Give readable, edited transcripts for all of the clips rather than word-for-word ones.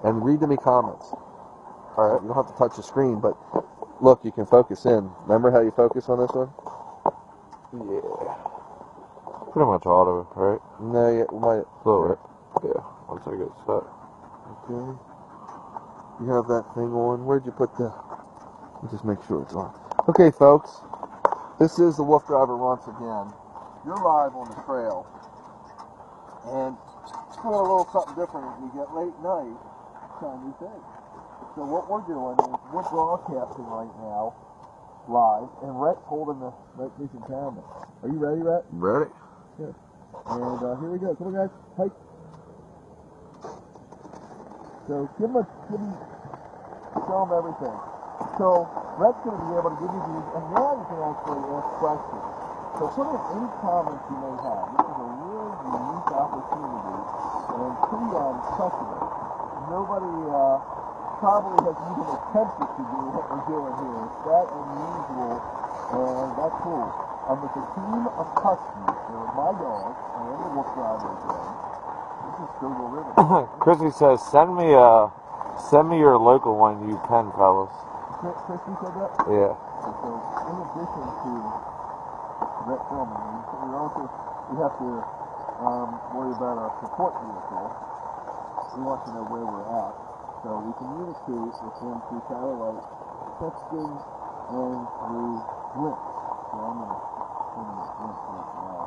and read to me comments. All right, you don't have to touch the screen, but look, you can focus in. Remember how you focus on this one? Yeah. Pretty much auto, right? No, yeah, we might. Slow it. Yeah, once I get set. Okay. You have that thing on. Where'd you put the... Just make sure it's on. Okay, folks. This is the WooFDriver once again. You're live on the trail. And it's doing a little something different as we get late night. Trying new things. So what we're doing is we're broadcasting right now, live, and Rhett's holding the night vision camera. Are you ready, Rhett? Ready? Good. And here we go. Come on, guys. Hike. So show them everything. So Rhett's going to be able to give you these, and now you can actually ask questions. So put in any comments you may have. This is a really unique opportunity and pretty unprecedented. Nobody probably has even attempted to do what we're doing here. It's that unusual, and that's cool. I'm with a team of Huskies. They're my dogs. I am the WooFDriver again. This is Sturgill River. Chrissy says, send me your local one, you pen fellas. Chrissy said that? Yeah. So in addition to that filming, we have to worry about our support vehicle. We want to know where we're at. So we communicate with them through satellite texting and through links. So I'm going to send them a link right now.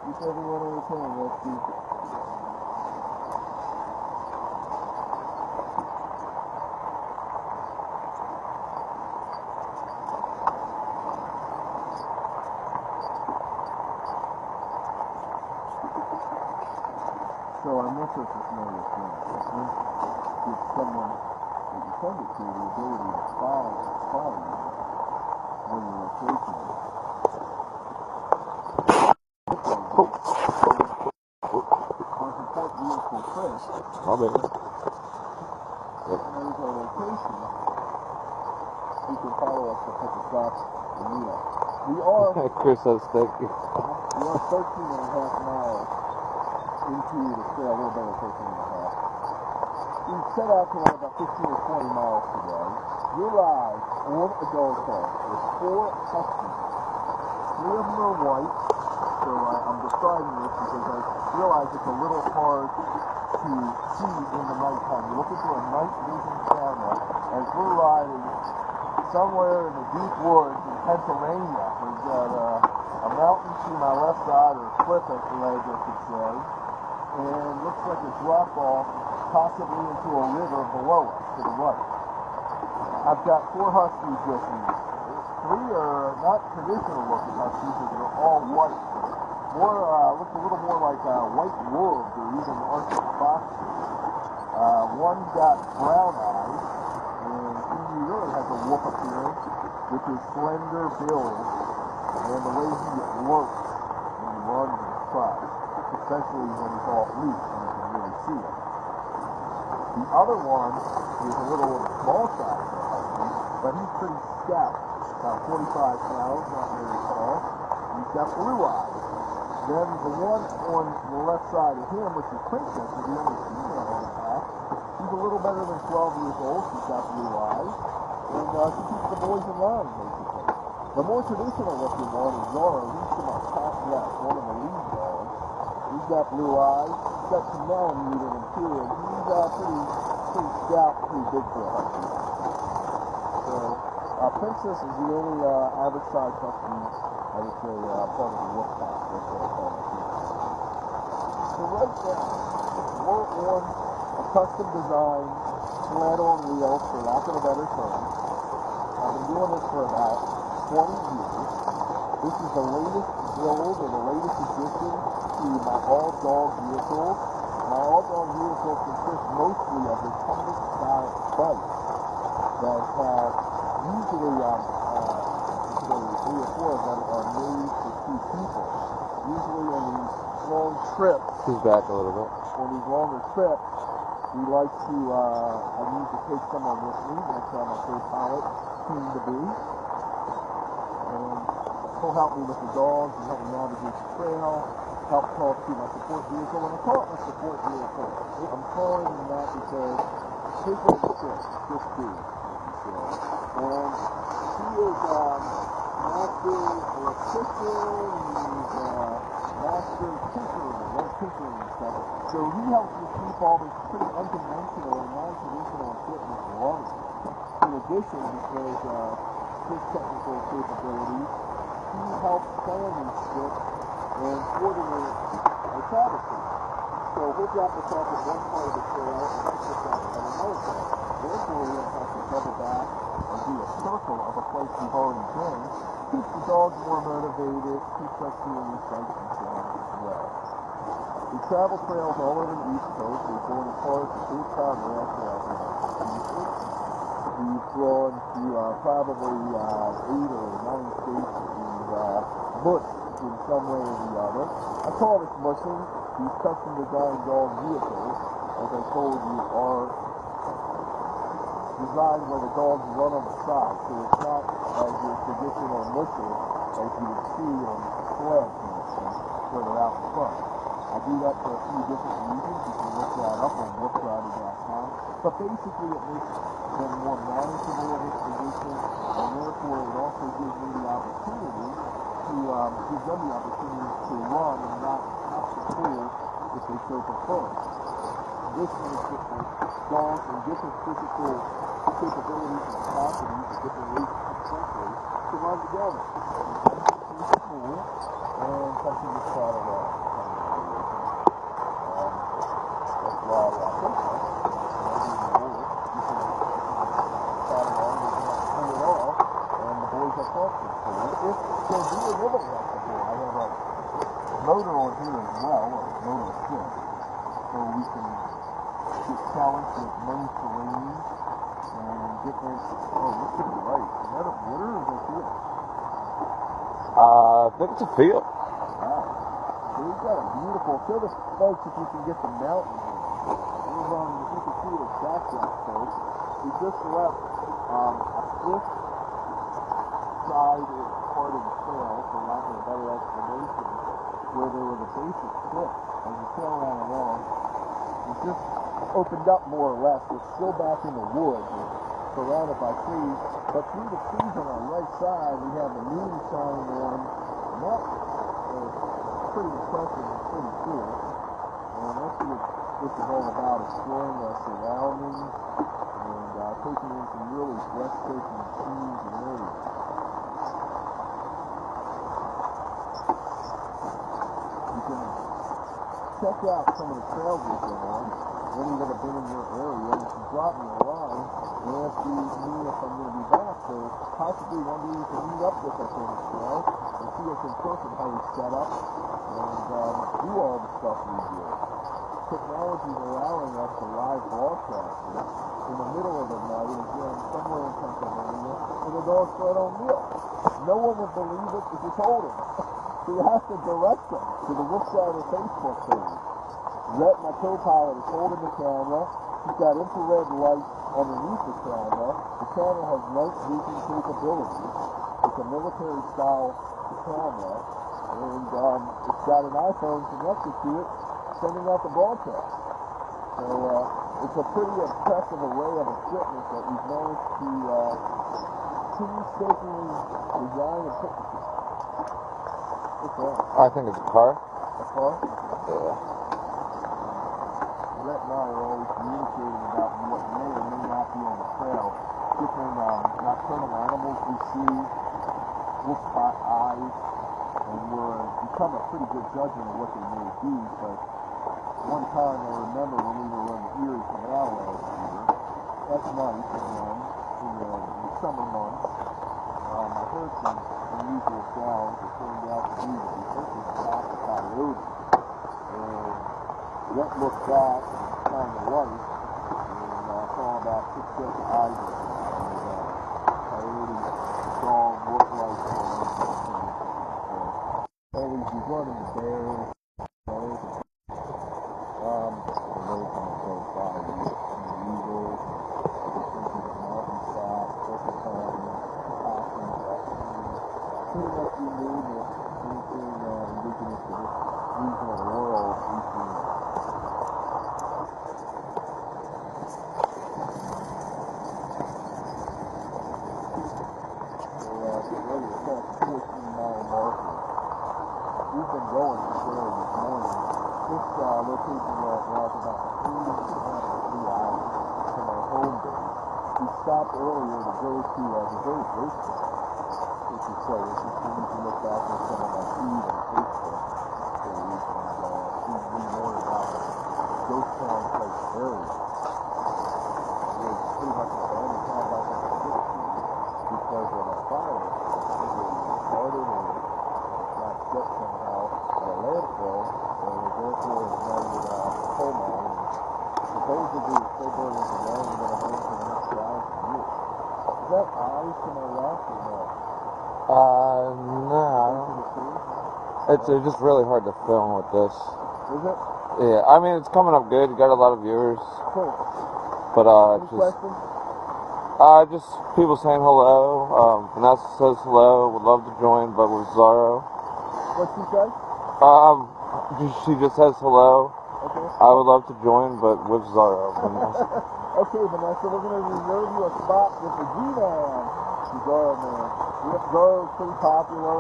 Keep everyone entertained, let's see. So I'm not sure if this know this thing. Gives someone that you send it to the ability to follow you where your location is. Our support vehicle Chris I'll knows our location. He can follow us to pick us up and meet us. We are Chris says thank you. 13 and a half miles into the trail, a little better 13 and a half. We set out to run about 15 or 20 miles today. You're live on a dog park with 4 Huskies. 3 of them are white, so I'm describing this because I realize it's a little hard to see in the nighttime. You're looking through a night vision camera as we're riding somewhere in the deep woods in Pennsylvania. We've got a mountain to my left side, or a cliff ledge, I should say, and looks like a drop off possibly into a river below us to the right. I've got 4 Huskies with me. 3 are not traditional looking Huskies, but they're all white. Look a little more like white wolves or even Arctic foxes. One's got brown eyes, and he really has a wolf appearance with his slender build and the way he lurks when he runs and tries, especially when he's off leash and you can really see him. The other one is a little small size, but he's pretty stout, about 45 pounds, not very tall. He's got blue eyes. Then the one on the left side of him, which is Princess, is the only female on the pack. She's a little better than 12 years old. She's got blue eyes, and she keeps the boys in line, basically. The more traditional looking one is Zara. He's to my top left, one of the lead dogs. He's got blue eyes. He's got some Malamute in him too, and he's pretty stout, pretty big for a husky. So Princess is the only average size husky, I would say, part of the wolf pack. That's what I call it. So right now, we're on a custom designed sled on wheels, for lack of a better term. I've been doing this for about 20 years. This is the latest build or the latest addition to my all-dog vehicles. My all-dog vehicles consist mostly of recumbent style bikes that have usually 3 or 4 of them are made for 2 people. Usually in these long trips, He's back a little bit. on these longer trips, we like to, I need to take someone with me. That's how my co-pilot seemed to be. And he'll help me with the dogs and help me navigate the trail, help talk to my support vehicle. When I call it my support vehicle, I'm calling him that because his name is just Steve. And he is master electrician, he's master tinkering, tinkering and stuff. So he helps me keep all this pretty unconventional and non-traditional equipment running. In addition, because his technical capabilities, he helps plan these trips and coordinate our travel team. So he'll drop us off at one part of the trail and he'll pick us up at another part. Therefore, we don't have to double back and do a circle of a place we've already been. Keeps the dogs more motivated, keeps us doing these sights and sounds as well. We travel trails all over the East Coast. We've gone as far as the Cape Cod Rail Trail in Massachusetts. We've gone to probably 8 or 9 states that we've mushed in some way or the other. I call this mushing. These custom designed dog vehicles, as I told you, are designed where the dogs run on the side. So it's not as your traditional musher as you would see on a sled, for instance, where they're out in front. I do that for a few different reasons. You can look that up on WooFDriver.com. But basically it makes them more manageable in this position, and therefore it also gives me the opportunity to give them the opportunity to run and not have to pull if they so prefer. This makes it for dogs and different physical capabilities and capacities at different rates essentially to run together. It's cool and something to start along. That's why I think that if there be a little electrical, I have a motor on here as well, or motor assist, so we can get challenged with many terrains and different, this could be right. Is that a water or is that field? I think it's a field. Wow. So we've got a beautiful, show the folks if you can get the mountain here. We're on, if you can see the track folks, we just left a cliff side part of the trail, for lack of a better explanation, where there was a basic cliff. As the trail ran along, it just opened up more or less. It's still back in the woods, it's surrounded by trees, but through the trees on our right side, we have the moon shining on, and that is pretty impressive and pretty cool. And that's what this is all about, exploring our surroundings and taking in some really breathtaking scenes and areas. You can check out some of the trails we've been on, any that have been in your area. You can drop me a line and ask me if I'm going to be back. So possibly one day you can meet up with us on the trail and see us in person how we set up and do all the stuff we do. Technology is allowing us to live broadcast this in the middle of the night, again, somewhere in Pennsylvania, in a dog sled on wheels. No one would believe it if you told them. So you have to direct them to the WooFDriver Facebook page. Rhett, my co-pilot, is holding the camera. He's got infrared light underneath the camera. The camera has night vision capabilities. It's a military-style camera, and it's got an iPhone connected to it, sending out the broadcast. So it's a pretty impressive array of equipment that we've managed to painstakingly design and put together. What's that? I think it's a car. A car? Yeah. Rhett and I are always communicating about what may or may not be on the trail. Different nocturnal animals we see, wolf spot eyes, and we're become a pretty good judgment of what they may be. But one time I remember when we were on the Erie Canal last year, at night again, in the summer months, I heard some unusual sounds that turned out to be the first pack of coyotes. And Rhett looked back and shined the light, and saw about 6 sets of eyes in it. And coyote dog looked like always be running the bears. this location right now is about 3 hours from our home base. We stopped earlier to go to the very first one, which is quite interesting. You can look back on some of my feed on Facebook page and see more about the ghost town type area. It was pretty much abandoned town back in the 60s because of a fire that either started or got set somehow at a landfill, and therefore is now with a coal mine. And supposedly it's still burning today and going to burn for the next 1,000 years. Is that eyes to my left or no? No. It's just really hard to film with this. Is it? Yeah, I mean, it's coming up good. You got a lot of viewers. Cool. But, Any just... questions? Just people saying hello. Vanessa says hello. Would love to join, but with Zorro. What's she say? She just says hello. Okay. I would love to join, but with Zorro. Okay, Vanessa, we're going to reserve you a spot with the G-Man, the Zorro Man. Yep, Zorro's pretty popular.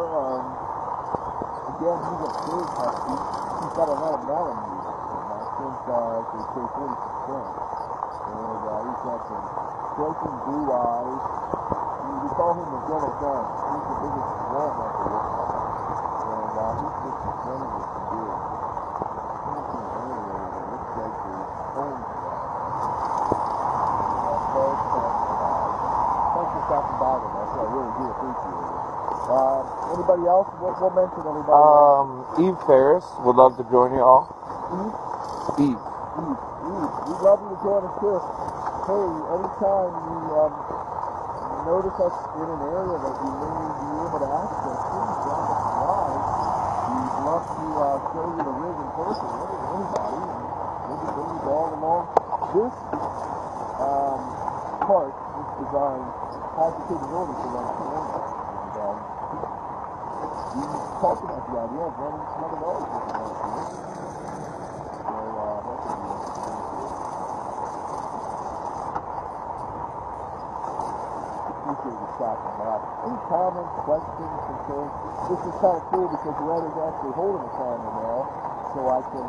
Again, he's a big husky. He's got a lot of melon use. I think they say 40%. And he's got some striking blue eyes. We call him the Gentle Gun. He's the biggest one that they look at. And he's just as friendly as can be. He's in an area that looks like there's homes around. Thanks for stopping by with us. I really do appreciate it. Anybody else? We'll mention anybody else. Eve Ferris would love to join you all. Eve? We'd love you to join us too. Hey, anytime you notice us in an area that you may be able to access, please drop us a line. We'd love to show you the rig in person, anybody, and maybe bring you all along. This part, this design, has the capability to run 2 engines. And we talked about the idea of running some other dollars with the engine. So that could be interesting. Appreciate you stopping by. Any comments, questions, concerns? This is kind of cool because Retta's actually holding the camera now, so I can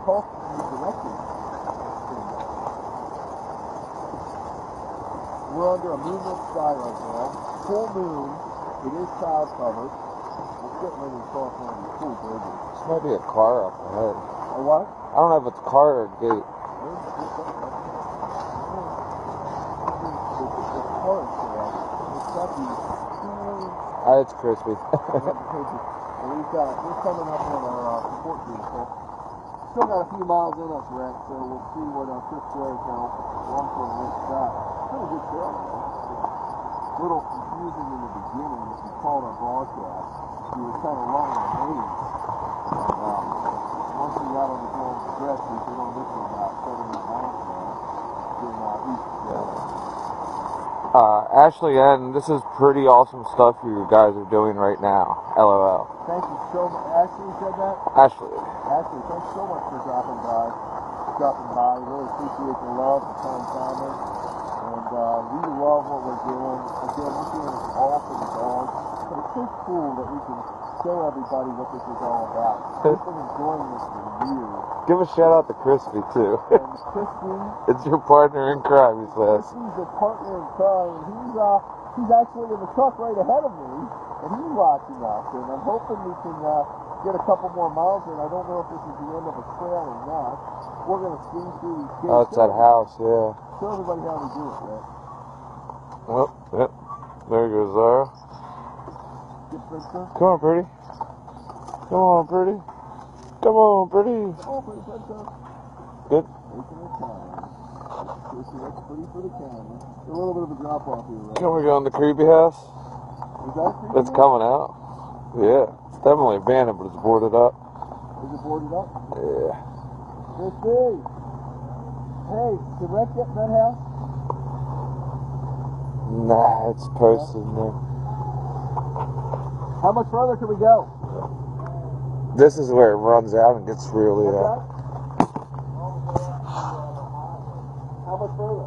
talk to you directly. We're under a moonlit sky right now. Full moon. It is cloud covered. We're getting ready to cross one of these cool bridges. This might be a car up ahead. A what? I don't know if it's a car or a gate. It's crispy. We're coming up on our support vehicle. Still got a few miles in us, Rex, so we'll see what Chris Gray can run for the next shot. Pretty good trail, though. A little confusing in the beginning if you called our broadcast. We were kind of long in the maze. Once we got on the long stretch, we could only listen about 70 miles now. Getting east. Ashley N., this is pretty awesome stuff you guys are doing right now. LOL. Thank you so much. Ashley said that? Ashley, thanks so much for dropping by. Really appreciate the love, the kind comments. And we love what we're doing. Again, we're doing this all for the dogs. But it's so cool that we can show everybody what this is all about. We've been enjoying this for years. give a shout out to Crispy, too. And Crispy... It's your partner in crime, he says. Crispy's a partner in crime. He's actually in the truck right ahead of me, and he's watching us. And I'm hoping we can get a couple more miles in. I don't know if this is the end of a trail or not. We're going to swing through these gates. Oh, it's that house, yeah. Show everybody how we do it, man. Well, yep. There goes Zara. Come on, pretty. Come on, pretty. Come on, pretty. Come on, pretty princess. Good. Taking her time. That's pretty for the camera. A little bit of a drop off here, right? Can we go in the creepy house? Is that creepy? It's coming out. Yeah. It's definitely abandoned, but it's boarded up. Is it boarded up? Yeah. Christy! Hey, did Rex get in that house? Nah, it's posted in there. How much further can we go? This is where it runs out and gets really How much further?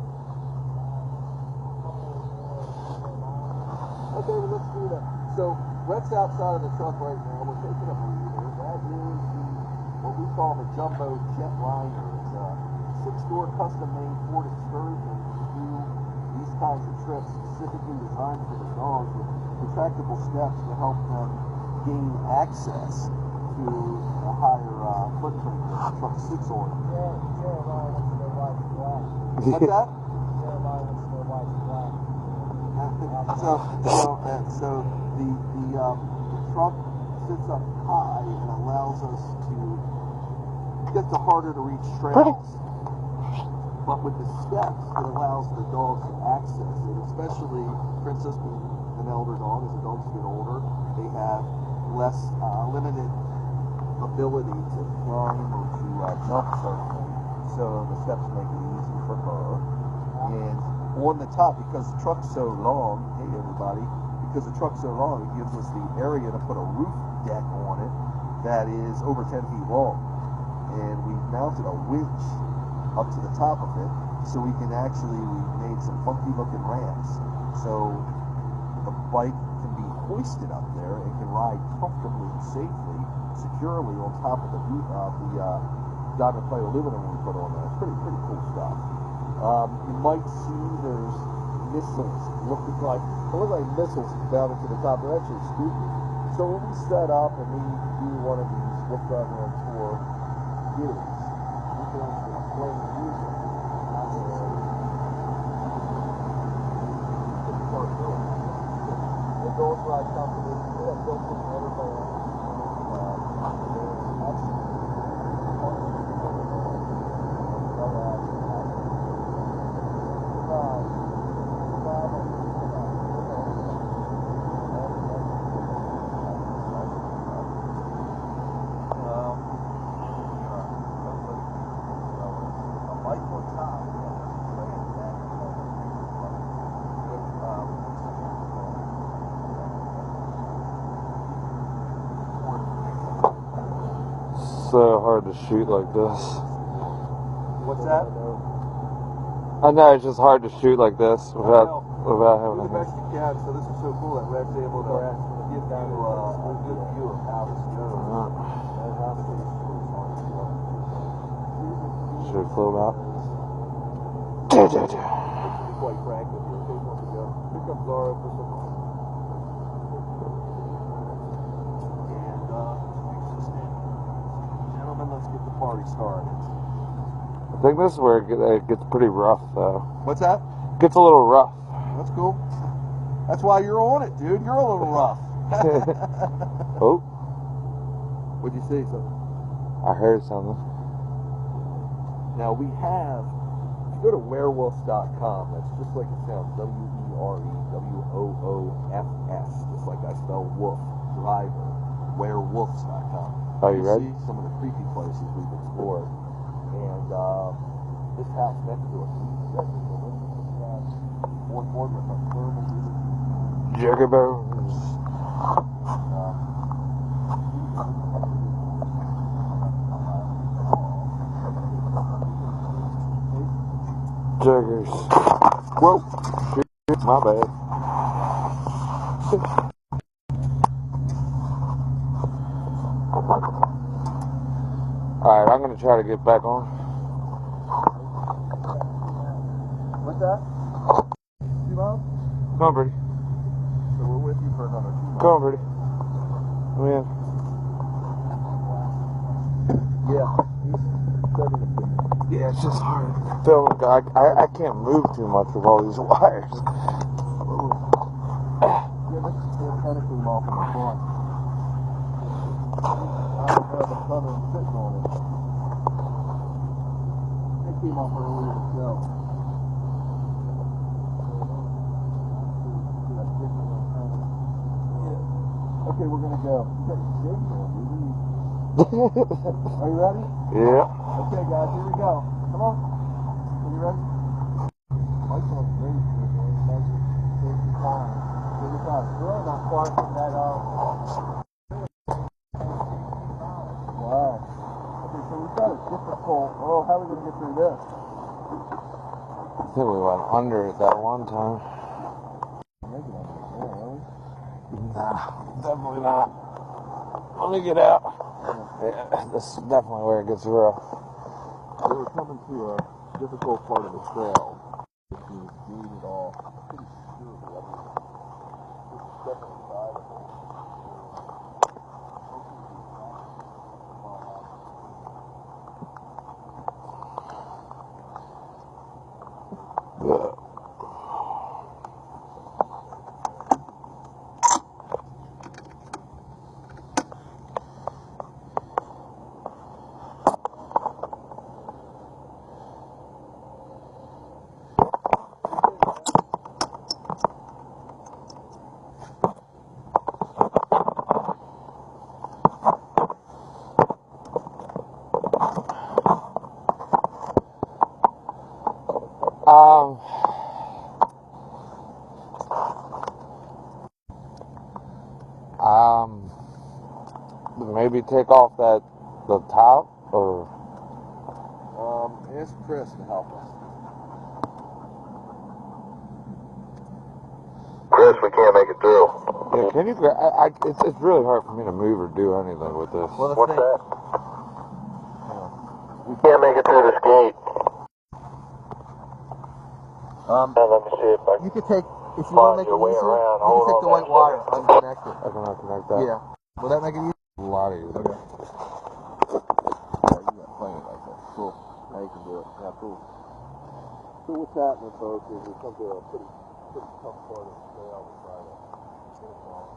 Okay, well, let's do that. So, Rex's outside of the truck right now. We're taking a breather. That is the called a jumbo jetliner. It's a 6-door custom-made Ford Excursion to do these kinds of trips, specifically designed for the dogs with retractable steps to help them gain access to a higher footprint that the truck sits on. Jeremiah wants to know why it's black. What's that? Jeremiah wants to know why it's black. So the truck sits up high and allows us to get the harder to reach trails. But with the steps, it allows the dogs to access it, especially Princess being an elder dog. As the dogs get older, they have less limited ability to climb or to jump certainly. So the steps make it easy for her. And on the top, because the truck's so long, hey everybody, because the truck's so long, it gives us the area to put a roof deck on it that is over 10 feet long. And we mounted a winch up to the top of it, so we made some funky looking ramps. So the bike can be hoisted up there and can ride comfortably and safely, securely on top of the diamond plate aluminum we put on there. It's pretty cool stuff. You might see there's missiles look like missiles mounted to the top. They're actually spooky. So when we set up and we do one of these WooFDriver on tour gigs, we can actually play music. The Gold Ride Company, we have built in everybody. So hard to shoot like this. What's that? I know, it's just hard to shoot like this without having do the best you can. So this is so cool that Red's able to give you a good view of how this goes. Should we float out? To be quite frank with you, okay, wants to go. Here comes Laura for some. Gentlemen, let's get the party started. I think this is where it gets pretty rough, though. What's that? Gets a little rough. That's cool. That's why you're on it, dude. You're a little rough. Oh. What'd you see? Something? I heard something. Now we have, if you go to werewolf.com, that's just like it sounds, WEREWOOFS, just like I spell wolf, driver, werewolves.com. Are you ready? See some of the creepy places we've explored. And this house next to us, on board with our thermal Juggerbones. Juggers. Whoa. Shoot, my bad. Alright, I'm going to try to get back on. What's that? 2 miles? Come on, Birdie. So we're with you for another 2 miles. Come on, Birdie. Come in. Yeah. Yeah, it's just hard. I can't move too much with all these wires. Yeah, this antenna came off in the front. I don't have a southern sitting on it. It came off earlier itself. Yeah. Okay, we're gonna go. Are you ready? Yeah. Okay, guys, here we go. Come on. Are you ready? Mike's on great. Take your time. Take your time. We're really not far from that. Wow. Okay, so we've got a difficult. Oh, how are we going to get through this? I think we went under it that one time. Maybe not. Yeah, really? Nah, definitely not. Let me get out. Yeah. Yeah, this is definitely where it gets rough. They were coming to a difficult part of the trail. If you gate it all, pretty sure the other this is definitely viable. Yeah. Maybe take off the top, or Ask Chris to help us. Chris, we can't make it through. yeah, can you? It's really hard for me to move or do anything with this. Well, What's thing, that? yeah. We can't make it through this gate. Let me see if I You could take, if you find want to make your it way easier, around. you Hold can take on the that white wire, second. unconnect it. I can connect that. Yeah. Will that make it easier? A lot easier. Okay. Yeah, you got plenty like that. Cool. Now you can do it. Yeah, cool. So what's happening, folks, is we come to a pretty tough part of the trail to try to get it all.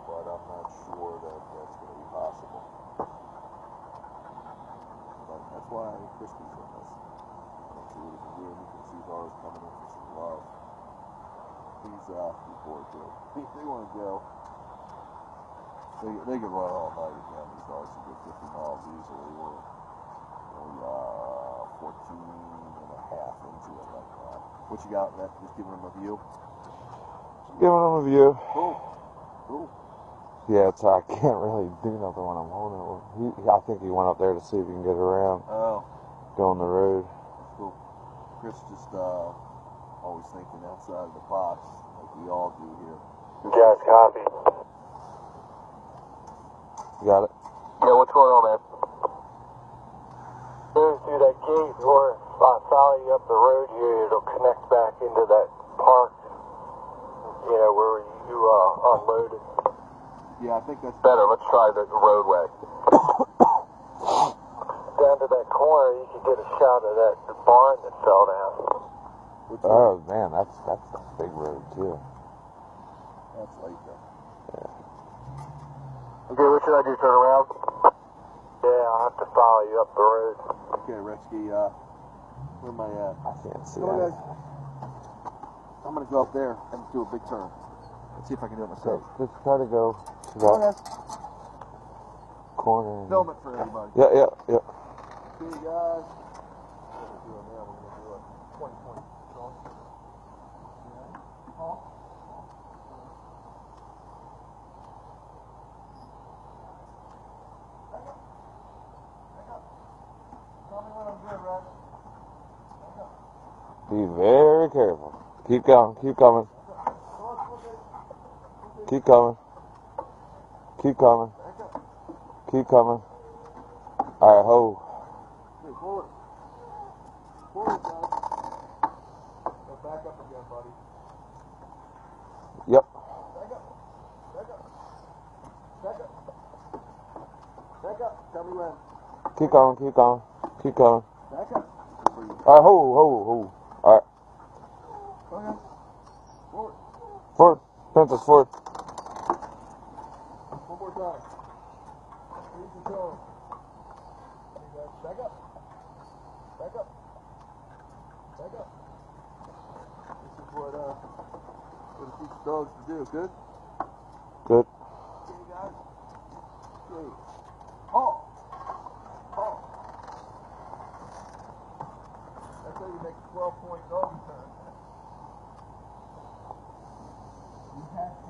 But I'm not sure that that's going to be possible. But that's why Crispy's with us. Let's see what we can do. You can see Zara's coming in for some love. He's bored too. They want to go. They can run all night again. These dogs can go 50 miles easily. We're only 14 and a half into it right now. What you got, Matt? Just giving them a view? Giving them a view. Cool. Cool. Yeah, I can't really do nothing when I'm holding it. I think he went up there to see if he can get around. Oh. Go on the road. Cool. Chris just always thinking outside of the box, like we all do here. You guys copy. You got it? Yeah, what's going on, man? Through that gate, or if I follow you up the road here, it'll connect back into that park, you know, where you unloaded. Yeah, I think that's Better, let's try the roadway. Down to that corner, you could get a shot of that barn that fell down. Oh man, that's a big road too. That's like that. Okay, what should I do, turn around? Yeah, I'll have to follow you up the road. Okay, Retsky, where am I at? I can't see Come on, that. guys. I'm gonna go up there and do a big turn. Let's see if I can do it myself. Just try to go to Come on, that guys. corner. Film it for everybody. Yeah. See you guys. What we're doing now, we're gonna do a 20-point shot. Tell me when I'm good, Rex. Be very careful. Keep going. Keep coming. Keep coming. Keep coming. Keep coming. All right, ho. Forward. Forward, guys. Now back up again, buddy. Yep. Back up. Back up. Back up. Back up. Tell me when. Keep going, keep going. Keep going. Back up. Alright, ho. Alright. Okay. Forward. Forward. Princess, forward. One more time. Use the tone. Back up. Back up. Back up. This is what it teaches dogs to do. Good? Good. Okay, guys. Okay. Haul. Haul. That's how you make a 12-point doggy turn. You have to,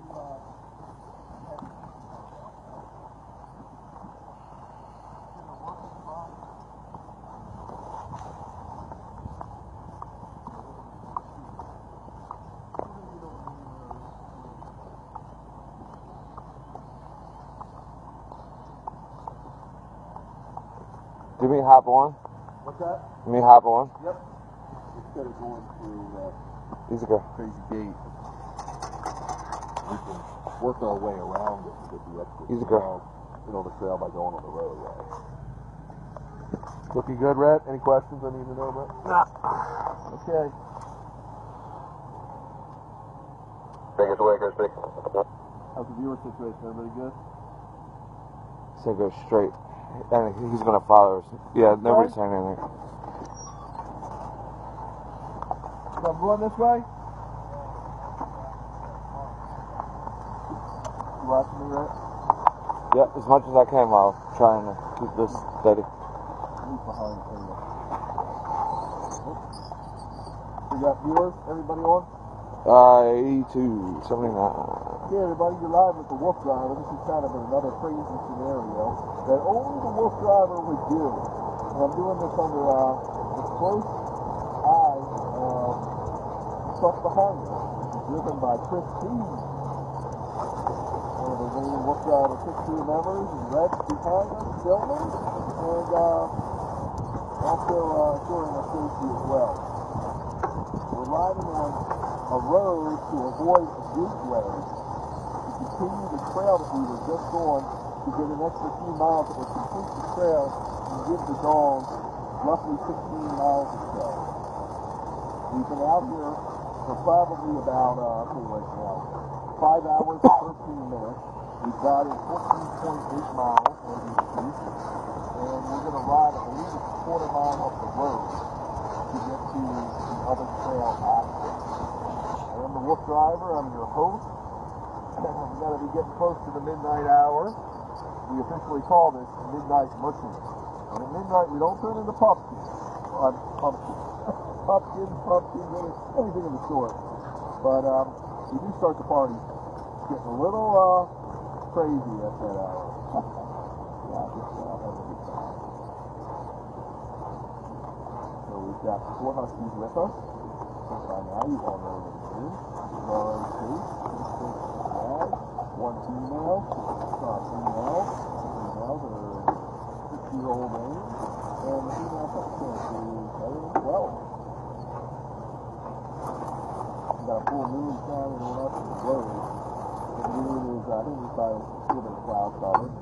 Do me hop on. What's that? Me hop on. Yep. Instead of going through Easy go. crazy gate, we can work our way around it to get the extra Easy go. the trail by going on the roadway. Looking good, Rhett? Any questions I need to know about? Nah. Okay. Biggest way, Chris. How's the viewer situation? Everybody good? Say go straight. And he's gonna follow us. Yeah, nobody's saying anything. So I'm going this way? You watching me, Rhett? Yeah, as much as I can while trying to keep this steady. Leave behind anyway. We got viewers? Everybody on? 82, 79. Okay, everybody, you're live with the WooFDriver. This is kind of another crazy scenario that only the WooFDriver would do. And I'm doing this under the close eye of the truck behind us, which is driven by Chris T. One of the main WooFDriver 6 members, and Red behind us, filming, and also assuring our safety as well. We're riding on a road to avoid a gateway, to continue the trail that we were just on, to get an extra few miles that would complete the trail and give the dogs roughly 16 miles or so. We've been out here for probably about, right now, 5 hours and 13 minutes. We've got in 14.8 miles as we speak, and we're going to ride, I believe it's a quarter mile up the road to get to the other trail access. I am the WooFDriver, I'm your host. We've got to be getting close to the midnight hour. We officially call this midnight mushing. And at midnight we don't turn into pumpkins. Pumpkins, anything of the sort. But we do start the party getting a little crazy at that hour. Yeah, just have a good time. So we've got 4 huskies with us. By now you all know what it is. Laura Kate, 1 female, females are 6-year-old age, and the female puppet is 12. We've got a full moon shining on us in the road. The moon is, I think it's by a little bit of cloud cover.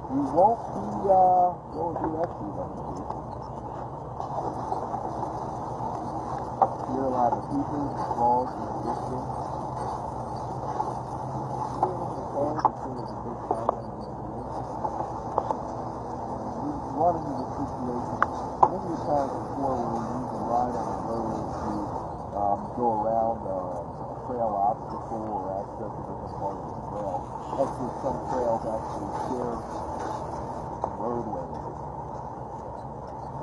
We won't be going through that too much. Hear a lot of people, frogs, and distance. We run into the situation many times before where we use a ride on the road to go around a trail obstacle or access a different part of the trail. Actually, some trails actually share roadways.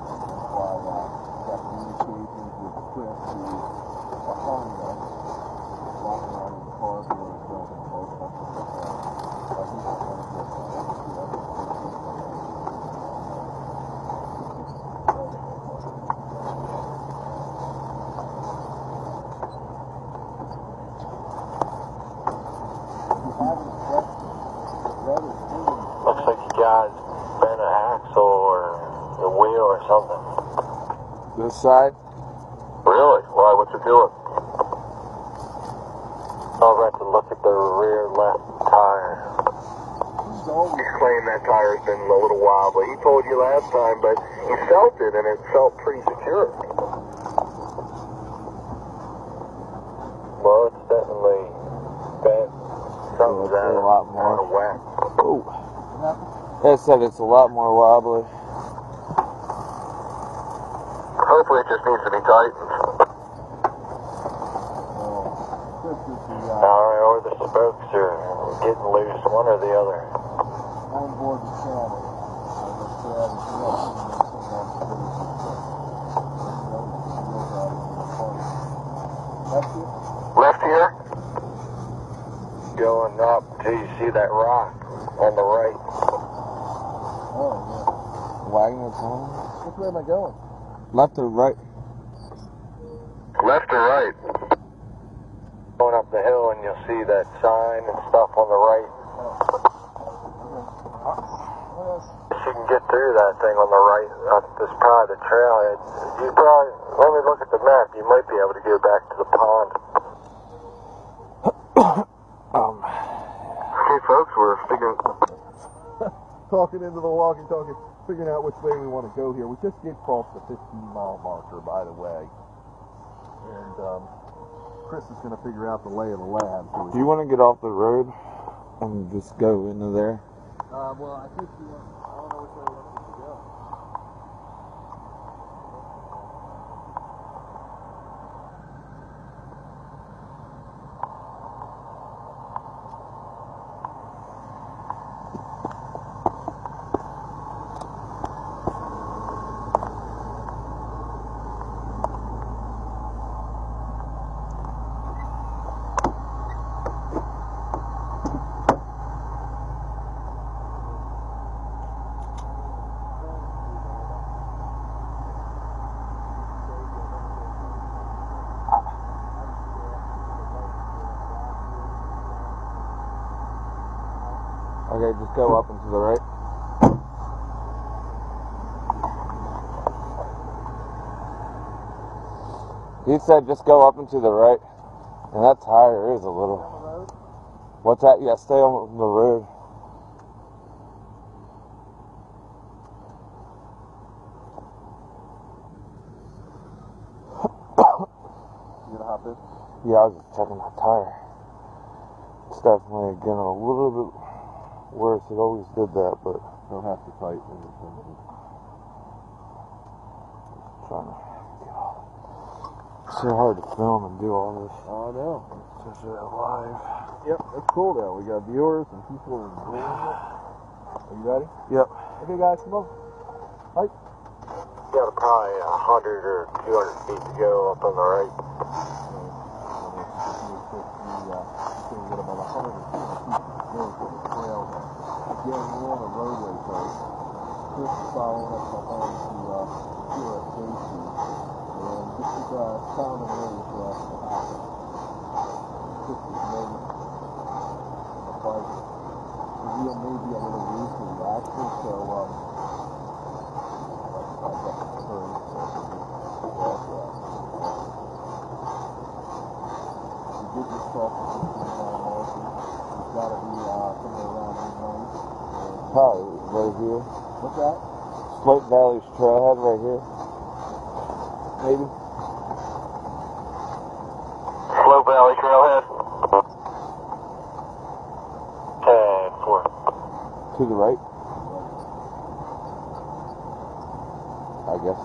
That's why we got communications with Chris, who is behind us, walking around in the park or building both. I think that's kind of good. guys bent an axle or the wheel or something. This side? Really? Why? What's it doing? I'll have to look at the rear left tire. He's claimed that tire's been a little wobbly. He told you last time, but he felt it and it felt pretty secure. Well, it's definitely bent. Something's a lot more. out of whack. Oh. It said it's a lot more wobbly. Hopefully it just needs to be tightened. Alright, or the spokes are getting loose, one or the other. On board the channel. Left here? Going up till you see that rock on the right. Oh, yeah. Wagging its horn? Which way am I going? Left or right? Left or right? Going up the hill and you'll see that sign and stuff on the right. If you can get through that thing on the right, this is probably the trailhead. You probably, let me look at the map, you might be able to go back to the pond. Hey folks, we're figuring... Talking into the walkie-talkie, figuring out which way we want to go here. We just did cross the 15-mile marker, by the way. And Chris is going to figure out the lay of the land. Do you want to get off the road and just go into there? Well, I think we want... I don't know which way we want to go. Okay, just go up and to the right. He said just go up and to the right. And that tire is a little... What's that? Yeah, stay on the road. You gonna hop in? Yeah, I was just checking my tire. It's definitely getting a little bit worse. It always did that, but Don't have to tighten anything. trying to get all... It's so hard to film and do all this. Oh, I know. Especially live. Yep, that's cool though. We got viewers and people enjoying it. Are you ready? Yep. Okay guys, come on. Hike. You got probably 100 or 200 feet to go up on the right. We got about 100 feet north of the trail. Again, we're on a roadway first. Chris is following us behind to here at safety. And this is a common area for us to happen. Chris is maybe on the bike. The wheel may be a little loose in the axle, so I've got the curve. We did just cross the 15-mile marker. It's got to be somewhere around midnight. Probably right here. What's that? Slope Valley's trailhead right here. Maybe. Slope Valley Trailhead. 10-4. To the right. I guess.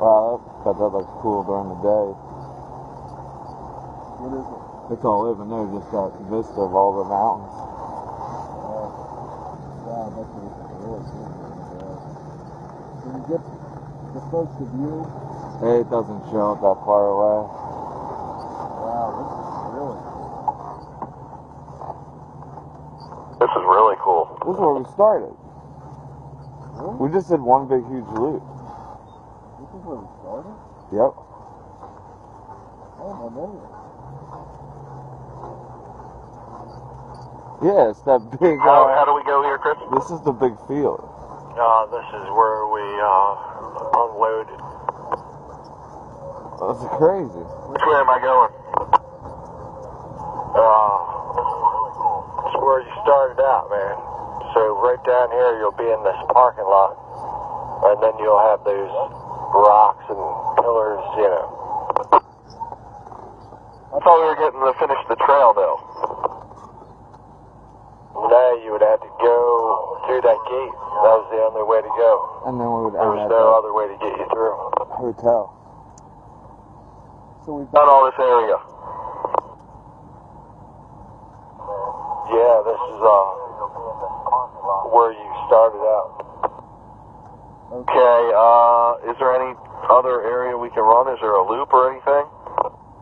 Wow, but that looks cool during the day. What is it? It's all open there, just that vista of all the mountains. Wow, that's really cool. Can you get the folks the view? It doesn't show it that far away. Wow, This is really cool. This is where we started. really? We just did one big huge loop. This is where we started? Yep. Oh, my memory. Yeah, it's that big. How do we go here, Chris? This is the big field. This is where we unloaded. That's crazy. Which way am I going? It's where you started out, man. So right down here, you'll be in this parking lot, and then you'll have those rocks and pillars, you know. I thought we were getting to finish the trail, though. No, you would have to go through that gate. That was the only way to go. And then we would There was no other way to get you through. hotel. So we've Not all this area. Yeah, this is where you started out. Okay, is there any other area we can run? Is there a loop or anything?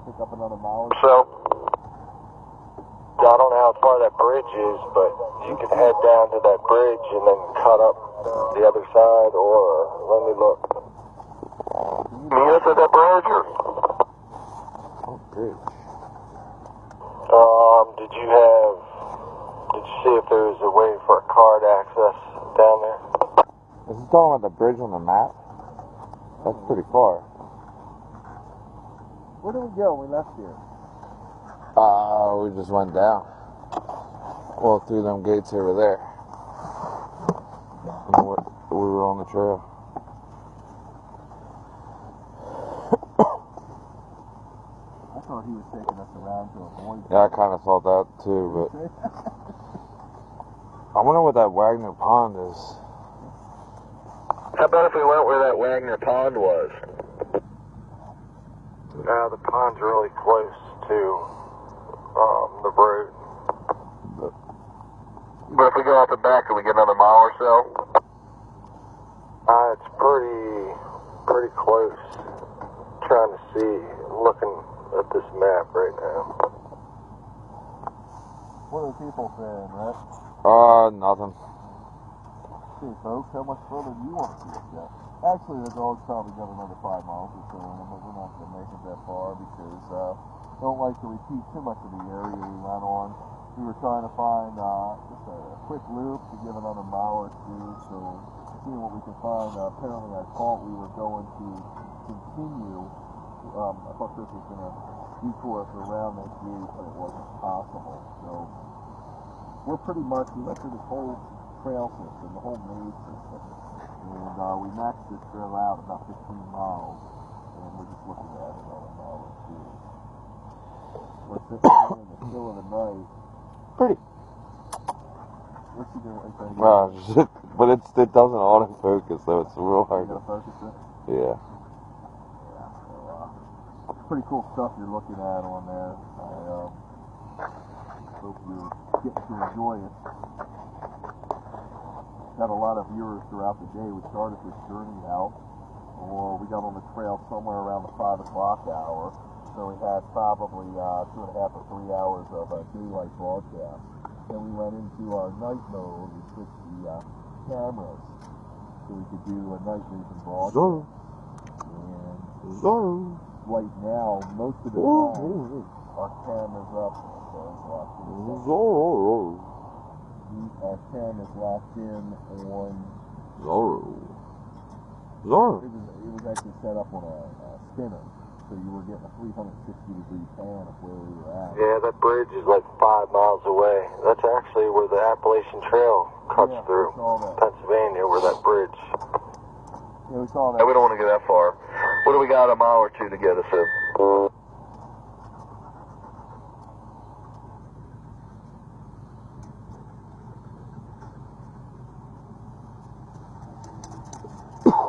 pick up another mile. So, I don't know how far that bridge is, but you can head down to that bridge and then cut up the other side, or let me look. Meet us at that bridge, or? Oh, bridge. Did you see if there was a way for a card access down there? Is he talking about the bridge on the map? That's pretty far. Where did we go when we left here? We just went down. Well, through them gates over there. And we were on the trail. I thought he was taking us around to avoid. Yeah, I kind of thought that too, but I wonder what that Wagner Pond is. How about if we went where that Wagner Pond was? The pond's really close to the road. But if we go out the back, can we get another mile or so? It's pretty close. Trying to see, looking at this map right now. What are the people saying, Rhett? Nothing. Okay, folks, how much further do you want to see us go? Actually, the dog's probably got another 5 miles or so in them, but we're not going to make it that far because don't like to repeat too much of the area we went on. We were trying to find just a quick loop to give another mile or two, so seeing what we can find. Apparently, I thought we were going to continue. I thought Chris was going to detour us around that gate, but it wasn't possible. So we're pretty much, we went through this whole trail system, the whole maze system, and we maxed this trail out about 15 miles, and we're just looking at another mile or two. We're sitting here in the still of the night. Pretty. What's he doing? But it doesn't autofocus, so it's real hard You to gonna focus it? Yeah. Pretty cool stuff you're looking at on there. I hope you're getting to enjoy it. Got a lot of viewers throughout the day. We started this journey out, or we got on the trail somewhere around the 5 o'clock hour, so we had probably 2.5 or 3 hours of daylight broadcast. Then we went into our night mode. We switched the cameras so we could do a night vision broadcast. And right now, most of the time, our camera's up. Our camera's locked in on Zorro. It was actually set up on a spinner, so you were getting a 360-degree pan of where we were at. Yeah, that bridge is like 5 miles away. That's actually where the Appalachian Trail cuts through Pennsylvania, where that bridge. Yeah, we saw that. We don't want to go that far. What do we got, a mile or two to get us in?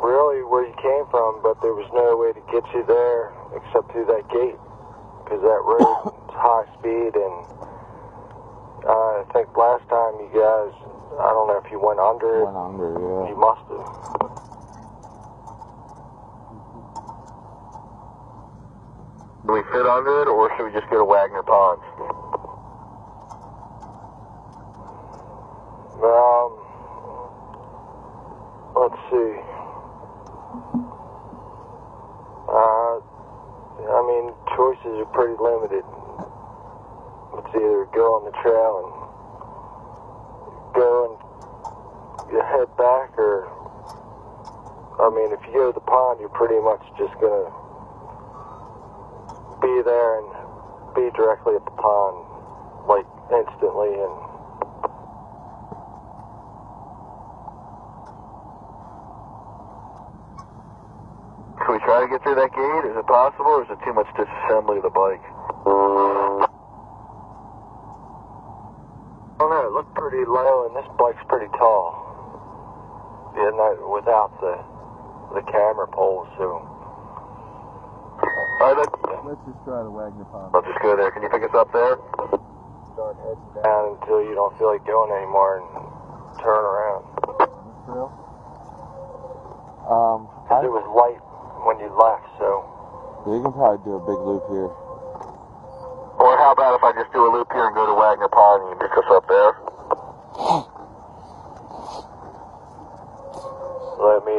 Really, where you came from, but there was no way to get you there except through that gate, because that road is high speed, and I think last time you guys, I don't know if you went under it. Went under, yeah. You must have. Do we fit under it, or should we just go to Wagner Pond? Let's see. I mean, choices are pretty limited. Let's either go on the trail and head back, or I mean, if you go to the pond, you're pretty much just gonna be there and be directly at the pond, like instantly. And can we try to get through that gate? Is it possible, or is it too much disassembly of the bike? I don't know, it looked pretty low, and this bike's pretty tall. Yeah, without the camera pole, so. Alright, Let's just try the Wagner Pond. I'll just go there. Can you pick us up there? Start heading down until you don't feel like going anymore and turn around. This trail? Because it was light when you left, so. You can probably do a big loop here. Or how about if I just do a loop here and go to Wagner Pond and you pick us up there? Let me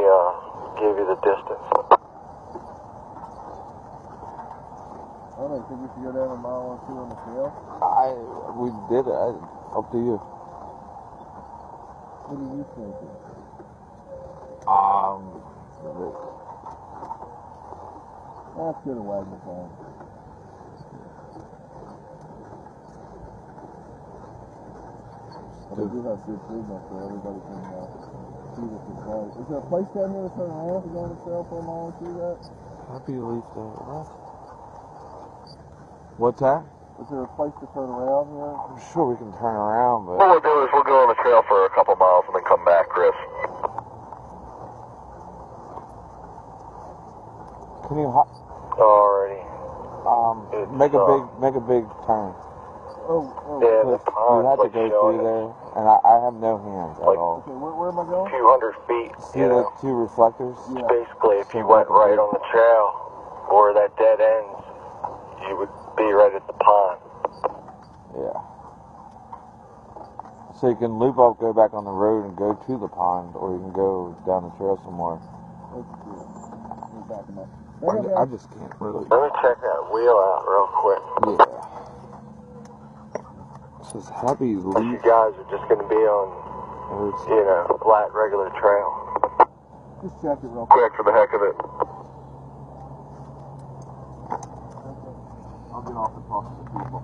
give you the distance. I don't know, you think we should go down a mile or two on the trail? We did it. Up to you. What are you thinking? Let's go to Wagner Pond. But they do have good signal so everybody can see this is right. Is there a place down here to turn around if you go on the trail for a mile or two yet? Happy leaf there. What's that? Is there a place to turn around here? I'm sure we can turn around, but. What we'll do is we'll go on the trail for a couple miles and then come back, Chris. Can you Alrighty. make a big turn? Yeah, the You pond's have to like go showing through there, and I have no hands at Like- all. Okay, where am I going? 200 feet, See you the know. two reflectors? Yeah. Basically, if you went right on the trail or that dead ends, you would be right at the pond. Yeah. So you can loop up, go back on the road, and go to the pond, or you can go down the trail some more. Let's do it. Let me back 'em up. I just can't really. Let me check that wheel out real quick. Yeah. This is happy You leaf. guys are just going to be on, you know, flat, regular trail. Just check it real quick. Quick for the heck of it. I'll get off and talk to the people.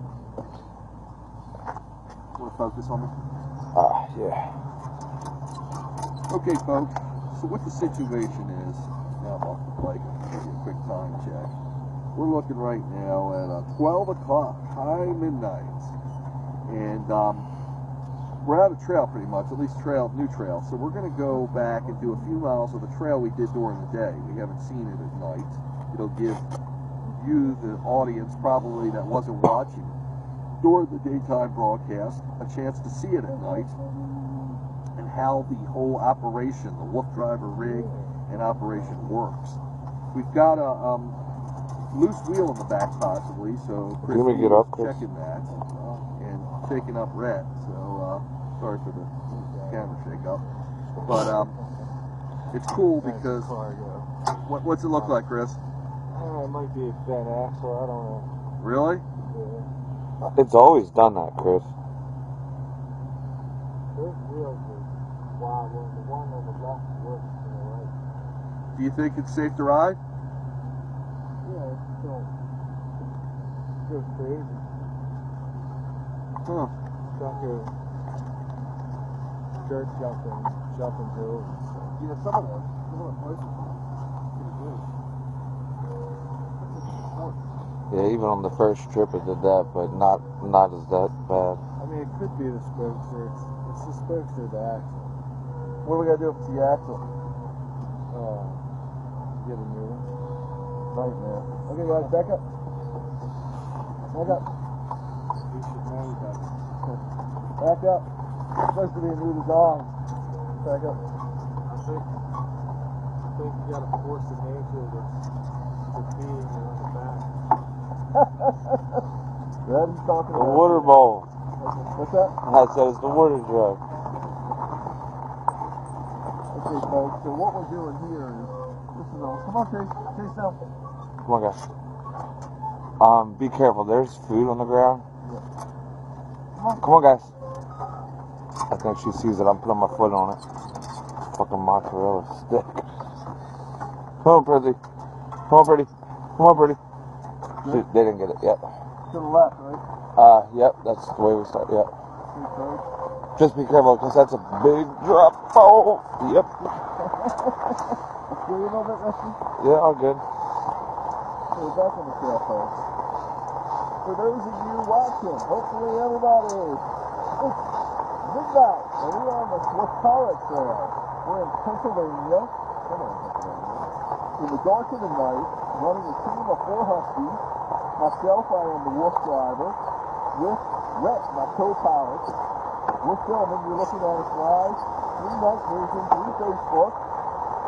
Want to focus on me? Yeah. Okay, folks. So what the situation is, now I'm off the bike, I'll give you a quick time check. We're looking right now at 12 o'clock, high midnight. And we're out of trail pretty much, at least new trail. So we're going to go back and do a few miles of the trail we did during the day. We haven't seen it at night. It'll give you, the audience probably that wasn't watching during the daytime broadcast, a chance to see it at night and how the whole operation, the WooFDriver rig and operation works. We've got a loose wheel in the back possibly, so Chris Let me get up, is Chris. checking that and shaking up red. So sorry for the camera shake up, but it's cool because what's it look like, Chris? It might be a bent axle, I don't know. Really? Yeah. It's always done that, Chris. Those wheels are wild. The one on the left works to the right. Do you think it's safe to ride? Yeah, it still goes crazy. Huh. Sucker dirt jumping hills and stuff. Yeah, some of the places are pretty good. Yeah, even on the first trip it did that, but not as that bad. I mean, it could be the spokes or it's the spokes or the axle. What do we gotta do if it's the axle? Get a new one. Nightmare. Okay, guys, back up. Back up. You should know that. Back up. It's supposed to be a new design. Back up. I think you gotta force the nature to feeding you on the back. That he's talking The about. water bowl. What's that? I said it's the water jug. Okay, folks, so what we're doing here is, this is all, come on, Chase down. Come on, guys. Be careful. There's food on the ground. Come on. Come on, guys. I think she sees it. I'm putting my foot on it. fucking mozzarella stick. Come on, Pretty. Come on, Pretty. Come on, Pretty. Shoot, they didn't get it yet. To the left, right? Yep, that's the way we start, yep. Okay. Just be careful, because that's a big drop. Oh, yep. Feel you a little bit, Rusty? Yeah, all good. So we're back on the trail, folks. For those of you watching, hopefully everybody, it's midnight, and we're on the Wakara Trail. We're in Pennsylvania, in the dark of the night, running a team of 4 Huskies. Myself, I am the WooFDriver, with Rhett, my co-pilot. We're filming, you're looking at us live, 3 night vision, 3 Facebook,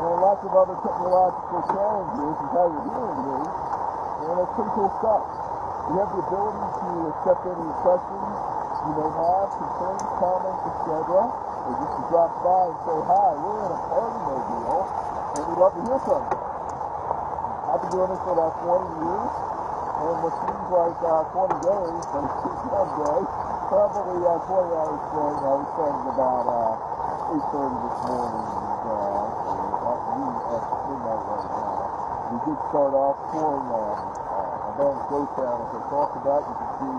and lots of other technological challenges and how you're hearing me, and it's pretty cool stuff. You have the ability to accept any questions you may have, concerns, comments, etc., or just to drop by and say hi. We're in a party mobile, and we'd love to hear from you. I've been doing this for about 20 years, and what seems like 20 days, but it's just one day, probably 20 hours straight. I was starting about 8:30 this morning, and at midnight right now. We did start off touring a band Ghost Town, as I talked about. You can see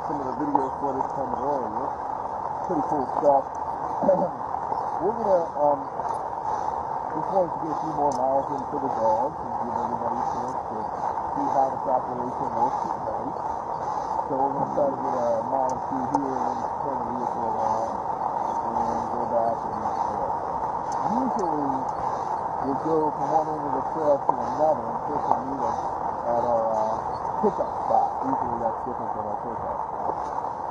some of the video footage from it earlier. Pretty cool stuff. We're gonna just wanted to get a few more miles into the dogs and give everybody a chance to see how this operation works at night. So we're going to try to get a mile or 2 here and then turn the vehicle around and go back and usually we'll go from one end of the trail to another and pick a meet us at our pickup spot. Usually that's different than our pickup spot.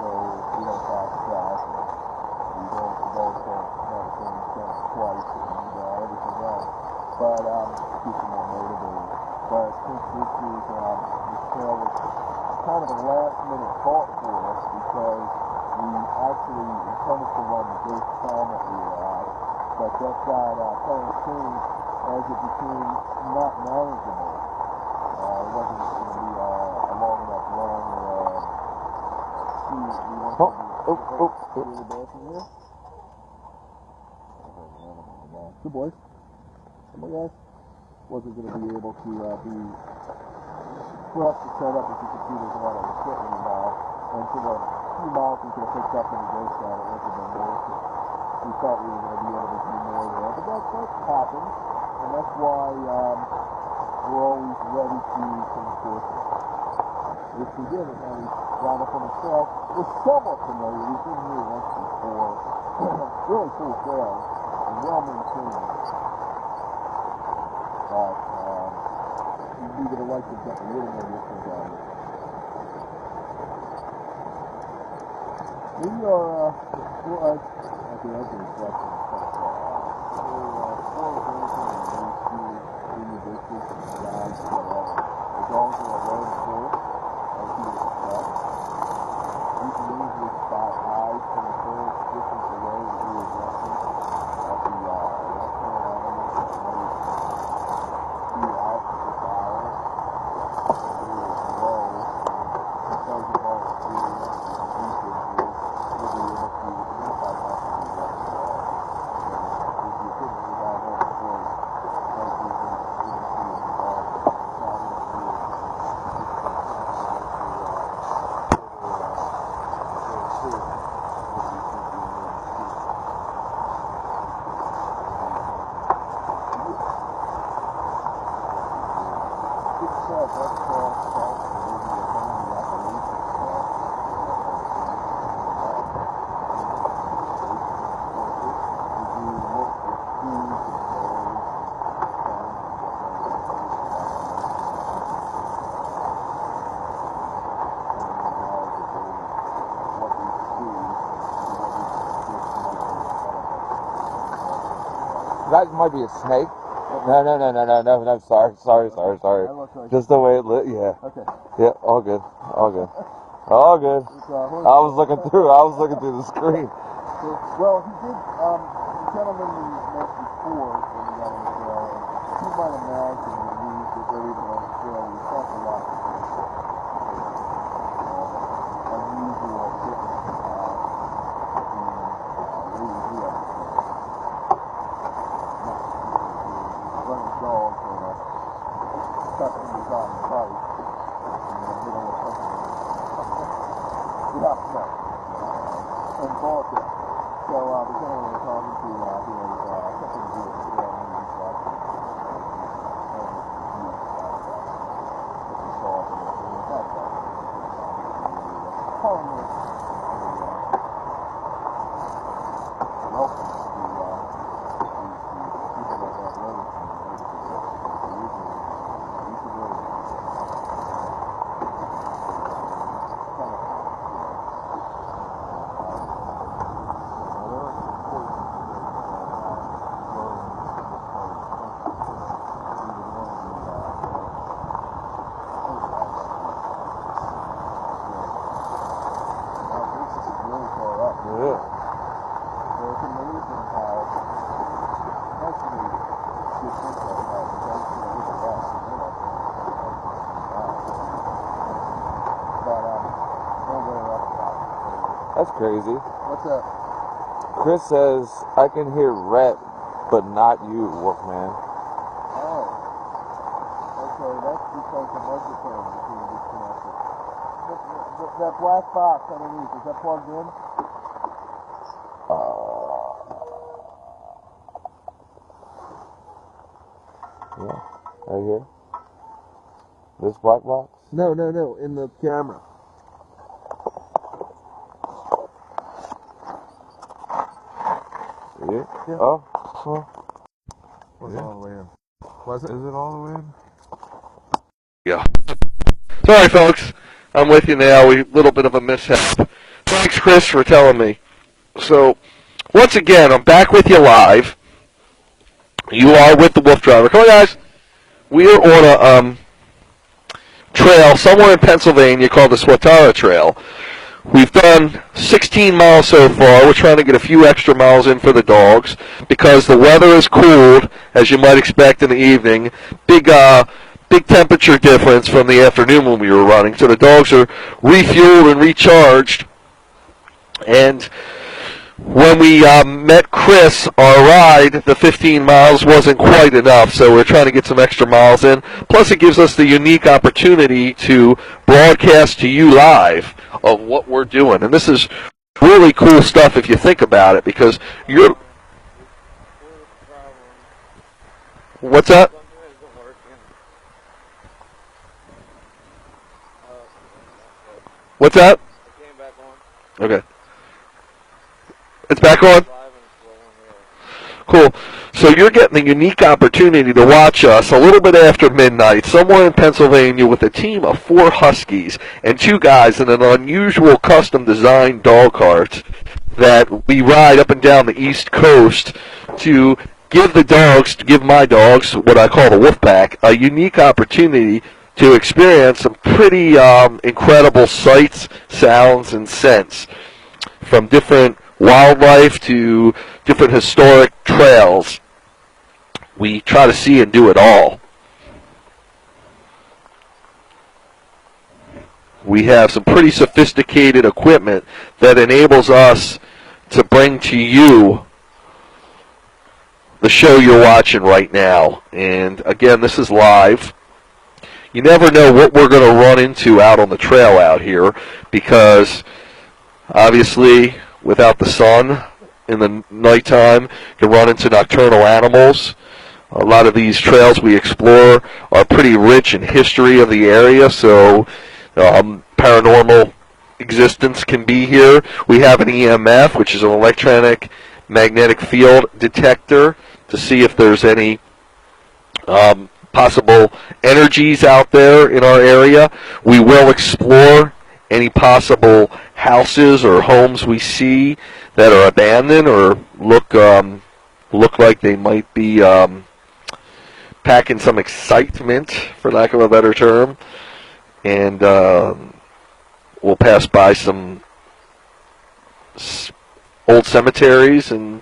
So we don't pass track. We don't, the dogs don't have the same sense twice and everything else. But keep them more motivated. But since this trail was kind of a last minute thought for us because we actually intended to run the Ghost Town that we were at, but that got kind of changed as it became not manageable. It wasn't going to be a long enough run. We went to the bathroom here. Good boys. Come on, guys. Wasn't going to be able to be for us to set up. As you can see, there's a lot of equipment involved, and for the few miles we could have picked up in the Ghost Town, it wouldn't have been worth it. We thought we were going to be able to do more there, but that happens, and that's why we're always ready to enforce it. If we did it, and we wound up on the trail, we're somewhat familiar. We've been here once before. Really cool trail, and well maintained. But we would have liked to get a little more distance out of it. We are, at the edge of the collection. We're experimenting and in the distance and guides and whatever. The dogs are alone first, as you would expect. You can usually spot eyes from the first distance away that we were addressing at the restaurant animals that wanted to be out for this hour. And we were below, and because of our experience and research, we'll be able to identify how to do that. If you couldn't rely on the voice, like we can see in the dog, sounding through That might be a snake. No, sorry. Just the way it lit, yeah. Okay. Yeah, all good. All good. I was looking through the screen. Well, he did, the gentleman we met before when we got on the trail, you might imagine when we get ready to on the trail, we talked a lot of unusual equipment. try and fight. And they don't want something. Yeah, no. And bullshit. So, the gentleman we're talking to here is something to do with the news, like, That's crazy. What's up? Chris says, I can hear Rhett, but not you, Wolfman. Oh. Okay, that's because the microphone is being disconnected. That black box underneath, is that plugged in? Yeah, right here. This black box? No, in the camera. Yeah. Oh, well. Wasn't all the way in. Was it? Is it all the way in? Yeah. Sorry, folks. I'm with you now. A little bit of a mishap. Thanks, Chris, for telling me. So, once again, I'm back with you live. You are with the WooFDriver. Come on, guys. We are on a trail somewhere in Pennsylvania called the Swatara Trail. We've done 16 miles so far. We're trying to get a few extra miles in for the dogs because the weather is cooled, as you might expect in the evening. Big temperature difference from the afternoon when we were running. So the dogs are refueled and recharged. And when we met Chris, our ride, the 15 miles wasn't quite enough, so we're trying to get some extra miles in. Plus, it gives us the unique opportunity to broadcast to you live of what we're doing. And this is really cool stuff if you think about it, because you're... What's that? What's that? Okay. It's back on? Cool. So you're getting the unique opportunity to watch us a little bit after midnight, somewhere in Pennsylvania, with a team of 4 Huskies and 2 guys in an unusual custom-designed dog cart that we ride up and down the East Coast to give my dogs, what I call the Wolf Pack, a unique opportunity to experience some pretty incredible sights, sounds, and scents from different wildlife to different historic trails. We try to see and do it all. We have some pretty sophisticated equipment that enables us to bring to you the show you're watching right now. And again, this is live. You never know what we're going to run into out on the trail out here, because obviously without the sun in the nighttime, you can run into nocturnal animals. A lot of these trails we explore are pretty rich in history of the area, so paranormal existence can be here. We have an EMF, which is an electronic magnetic field detector, to see if there's any possible energies out there in our area. We will explore any possible houses or homes we see that are abandoned or look like they might be packing some excitement, for lack of a better term. And we'll pass by some old cemeteries and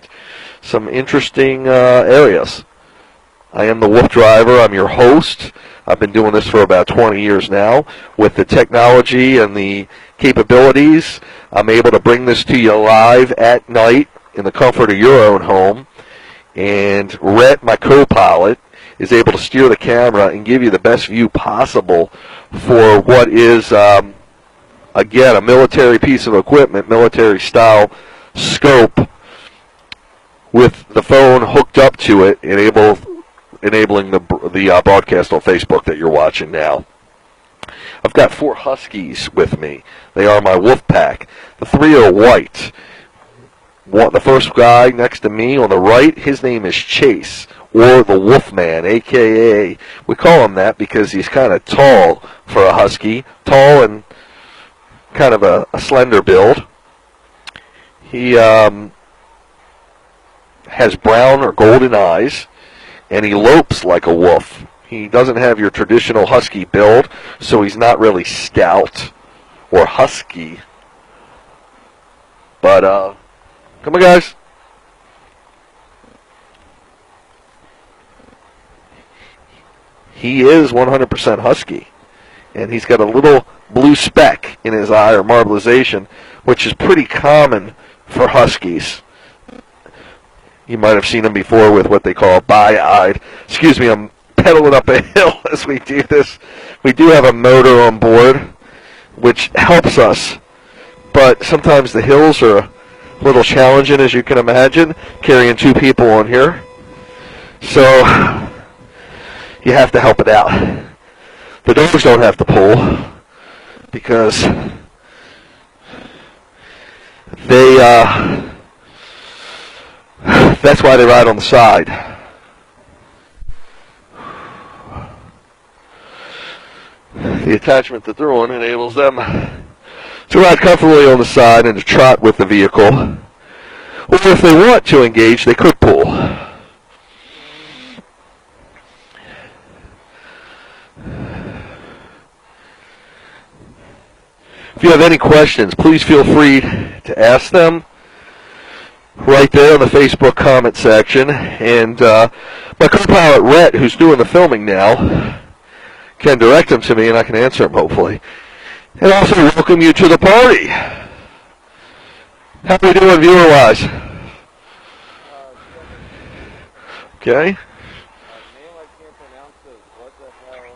some interesting areas. I am the WooFDriver. I'm your host. I've been doing this for about 20 years now. With the technology and the capabilities, I'm able to bring this to you live at night in the comfort of your own home. And Rhett, my co-pilot, is able to steer the camera and give you the best view possible for what is, again, a military piece of equipment, military-style scope with the phone hooked up to it, enabling the broadcast on Facebook that you're watching now. I've got 4 Huskies with me. They are my wolf pack. The 3 are white. The first guy next to me on the right, his name is Chase, or the Wolfman, a.k.a. we call him that because he's kind of tall for a husky, tall and kind of a slender build. He has brown or golden eyes, and he lopes like a wolf. He doesn't have your traditional husky build, so he's not really stout or husky. But, come on, guys. He is 100% husky, and he's got a little blue speck in his eye, or marbleization, which is pretty common for huskies. You might have seen them before with what they call bi-eyed. Excuse me, I'm pedaling up a hill as we do this. We do have a motor on board, which helps us, but sometimes the hills are a little challenging, as you can imagine, carrying 2 people on here. So you have to help it out. The dogs don't have to pull because they that's why they ride on the side. The attachment that they're on enables them to ride comfortably on the side and to trot with the vehicle. Or if they want to engage, they could pull. If you have any questions, please feel free to ask them right there in the Facebook comment section. And my co-pilot, Rhett, who's doing the filming now, can direct them to me, and I can answer them, hopefully. And also welcome you to the party. How are we doing viewer-wise? Okay. Name I can't pronounce is what the hell.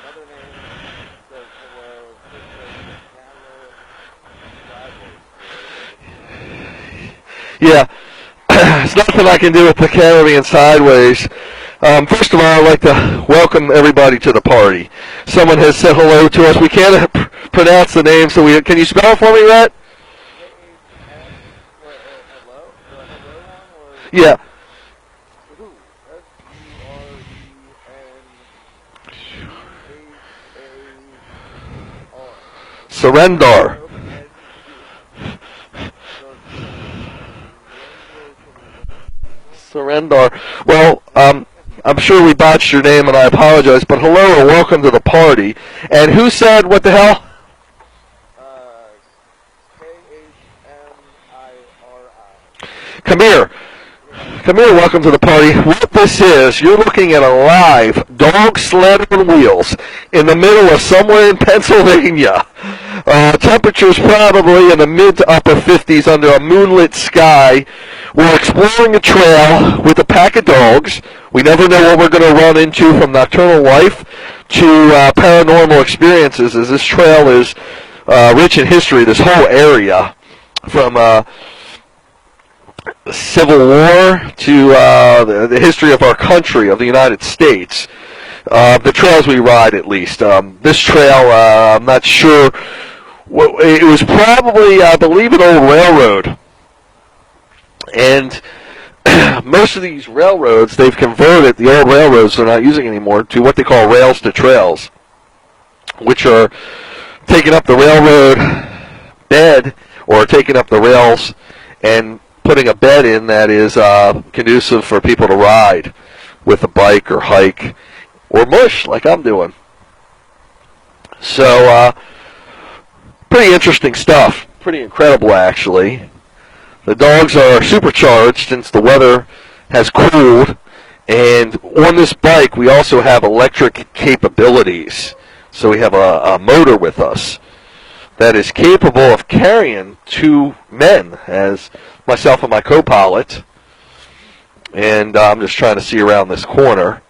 Another name says hello. Yeah, it's nothing I can do with the camera being sideways. First of all, I'd like to welcome everybody to the party. Someone has said hello to us. We can't pronounce the name, so can you spell it for me, Rhett? Yeah. Surrender. Surrender. Well, I'm sure we botched your name, and I apologize, but hello and welcome to the party. And who said what the hell? Khmiri. Come here, welcome to the party. What this is, you're looking at a live dog sled on wheels in the middle of somewhere in Pennsylvania. Temperatures probably in the mid to upper 50s under a moonlit sky. We're exploring a trail with a pack of dogs. We never know what we're going to run into, from nocturnal life to paranormal experiences, as this trail is rich in history, this whole area, from the Civil War to the history of our country, of the United States. The trails we ride, at least. This trail, I'm not sure. It was probably, I believe, an old railroad. And most of these railroads, they've converted the old railroads they're not using anymore to what they call rails to trails, which are taking up the railroad bed, or taking up the rails and putting a bed in that is conducive for people to ride with a bike or hike or mush like I'm doing. So pretty interesting stuff. Pretty incredible, actually. The dogs are supercharged since the weather has cooled, and on this bike we also have electric capabilities. So we have a motor with us that is capable of carrying 2 men, as myself and my co-pilot. and I'm just trying to see around this corner.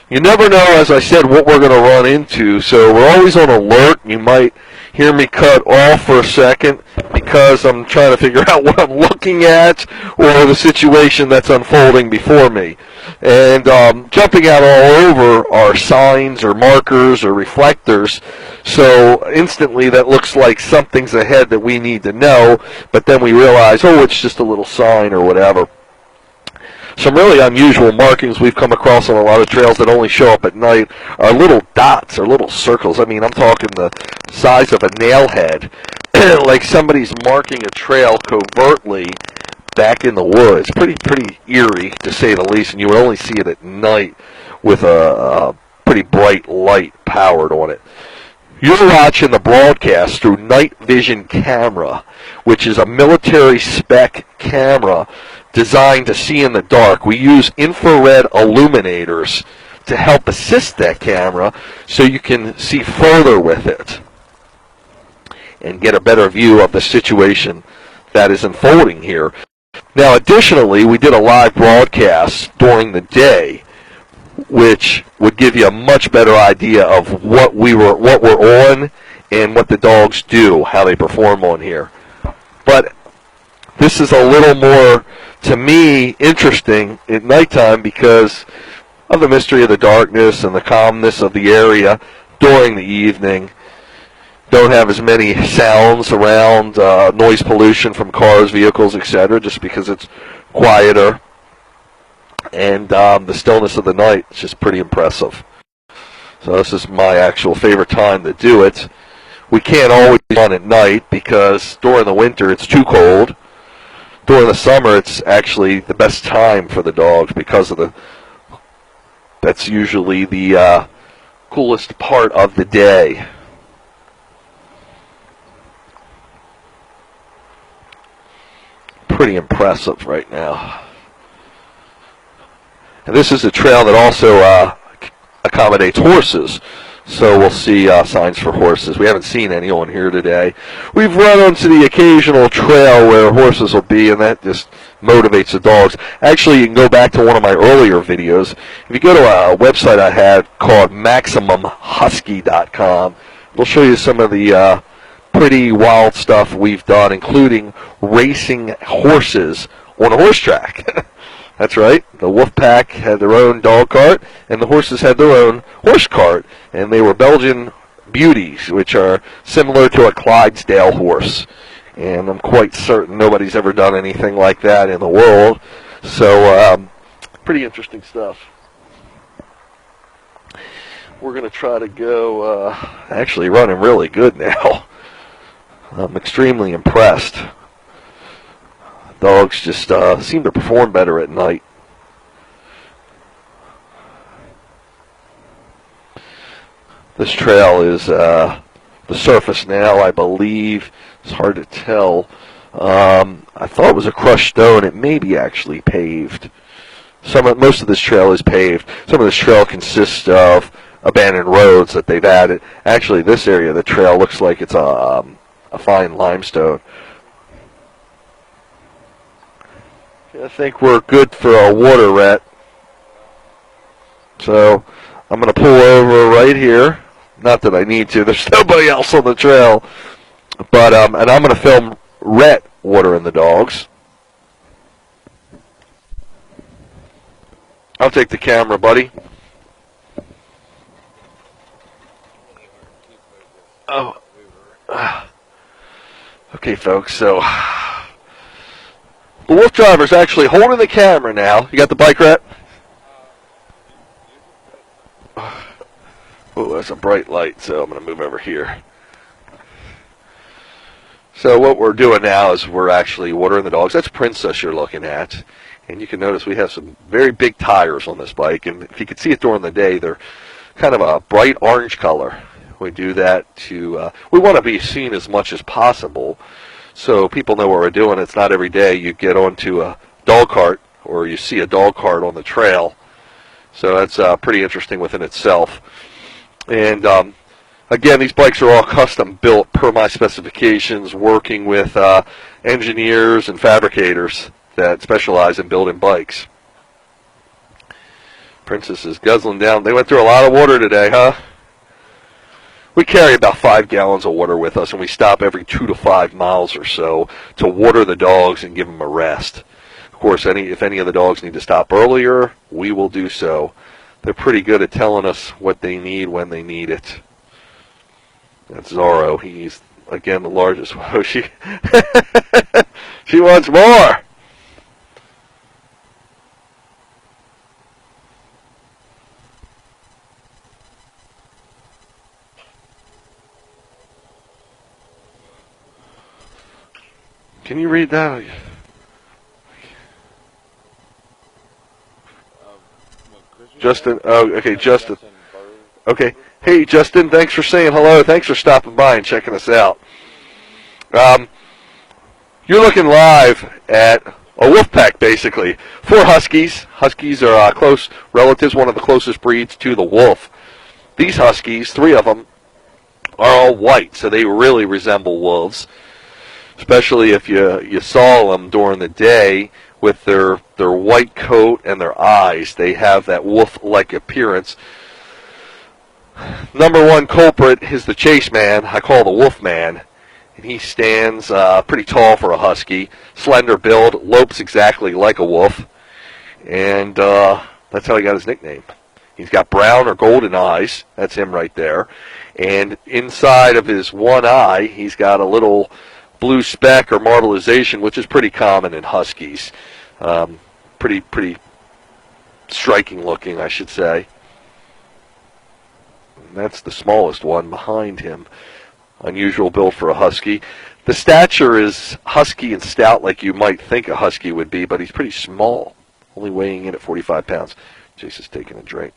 You never know, as I said, what we're going to run into, so we're always on alert. You might hear me cut off for a second because I'm trying to figure out what I'm looking at or the situation that's unfolding before me. And jumping out all over are signs or markers or reflectors, so instantly that looks like something's ahead that we need to know, but then we realize, oh, it's just a little sign or whatever. Some really unusual markings we've come across on a lot of trails that only show up at night are little dots or little circles. I mean, I'm talking the size of a nail head, like somebody's marking a trail covertly back in the woods. Pretty eerie, to say the least, and you would only see it at night with a pretty bright light powered on it. You're watching the broadcast through night vision camera, which is a military spec camera designed to see in the dark. We use infrared illuminators to help assist that camera so you can see further with it and get a better view of the situation that is unfolding here. Now, additionally, we did a live broadcast during the day, which would give you a much better idea of what we're on and what the dogs do, how they perform on here. But this is a little more, to me, interesting at nighttime because of the mystery of the darkness and the calmness of the area during the evening. Don't have as many sounds around, noise pollution from cars, vehicles, etc., just because it's quieter. And the stillness of the night is just pretty impressive. So this is my actual favorite time to do it. We can't always run at night because during the winter it's too cold. During the summer it's actually the best time for the dogs because of that's usually the coolest part of the day. Pretty impressive right now. And this is a trail that also accommodates horses, so we'll see signs for horses. We haven't seen any on here today. We've run onto the occasional trail where horses will be, and that just motivates the dogs. Actually, you can go back to one of my earlier videos. If you go to a website I had called MaximumHusky.com, it'll show you some of the pretty wild stuff we've done, including racing horses on a horse track. That's right. The wolf pack had their own dog cart, and the horses had their own horse cart, and they were Belgian beauties, which are similar to a Clydesdale horse. And I'm quite certain nobody's ever done anything like that in the world. So, pretty interesting stuff. We're going to try to go, actually running really good now. I'm extremely impressed. Dogs just seem to perform better at night. This trail is the surface now, I believe. It's hard to tell. I thought it was a crushed stone. It may be actually paved. Most of this trail is paved. Some of this trail consists of abandoned roads that they've added. Actually, this area of the trail looks like it's a fine limestone. I think we're good for a water rat. So I'm going to pull over right here. Not that I need to. There's nobody else on the trail. But and I'm going to film Rhett watering the dogs. I'll take the camera, buddy. Oh. Okay, folks. So the WooFDriver's actually holding the camera now. You got the bike rat? Oh, that's a bright light, so I'm going to move over here. So what we're doing now is we're actually watering the dogs. That's Princess you're looking at. And you can notice we have some very big tires on this bike. And if you can see it during the day, they're kind of a bright orange color. We do that to, we want to be seen as much as possible so people know what we're doing. It's not every day you get onto a dog cart or you see a dog cart on the trail. So that's pretty interesting within itself. And again, these bikes are all custom built per my specifications, working with engineers and fabricators that specialize in building bikes. Princess is guzzling down. They went through a lot of water today, huh? We carry about 5 gallons of water with us, and we stop every 2 to 5 miles or so to water the dogs and give them a rest. Of course, if any of the dogs need to stop earlier, we will do so. They're pretty good at telling us what they need when they need it. That's Zorro. He's, again, the largest. Oh, she wants more. Can you read that? Justin. Oh, okay, Justin. Okay. Hey, Justin, thanks for saying hello. Thanks for stopping by and checking us out. You're looking live at a wolf pack, basically. 4 huskies. Huskies are close relatives, one of the closest breeds to the wolf. These huskies, 3 of them, are all white, so they really resemble wolves. Especially if you saw them during the day with their white coat and their eyes. They have that wolf-like appearance. Number 1 culprit is the chase man, I call the wolf man. And he stands pretty tall for a husky. Slender build, lopes exactly like a wolf. And that's how he got his nickname. He's got brown or golden eyes. That's him right there. And inside of his one eye, he's got a little blue speck or marbleization, which is pretty common in huskies. Pretty striking looking, I should say. And that's the smallest one behind him. Unusual build for a husky. The stature is husky and stout like you might think a husky would be, but he's pretty small, only weighing in at 45 pounds. Chase is taking a drink.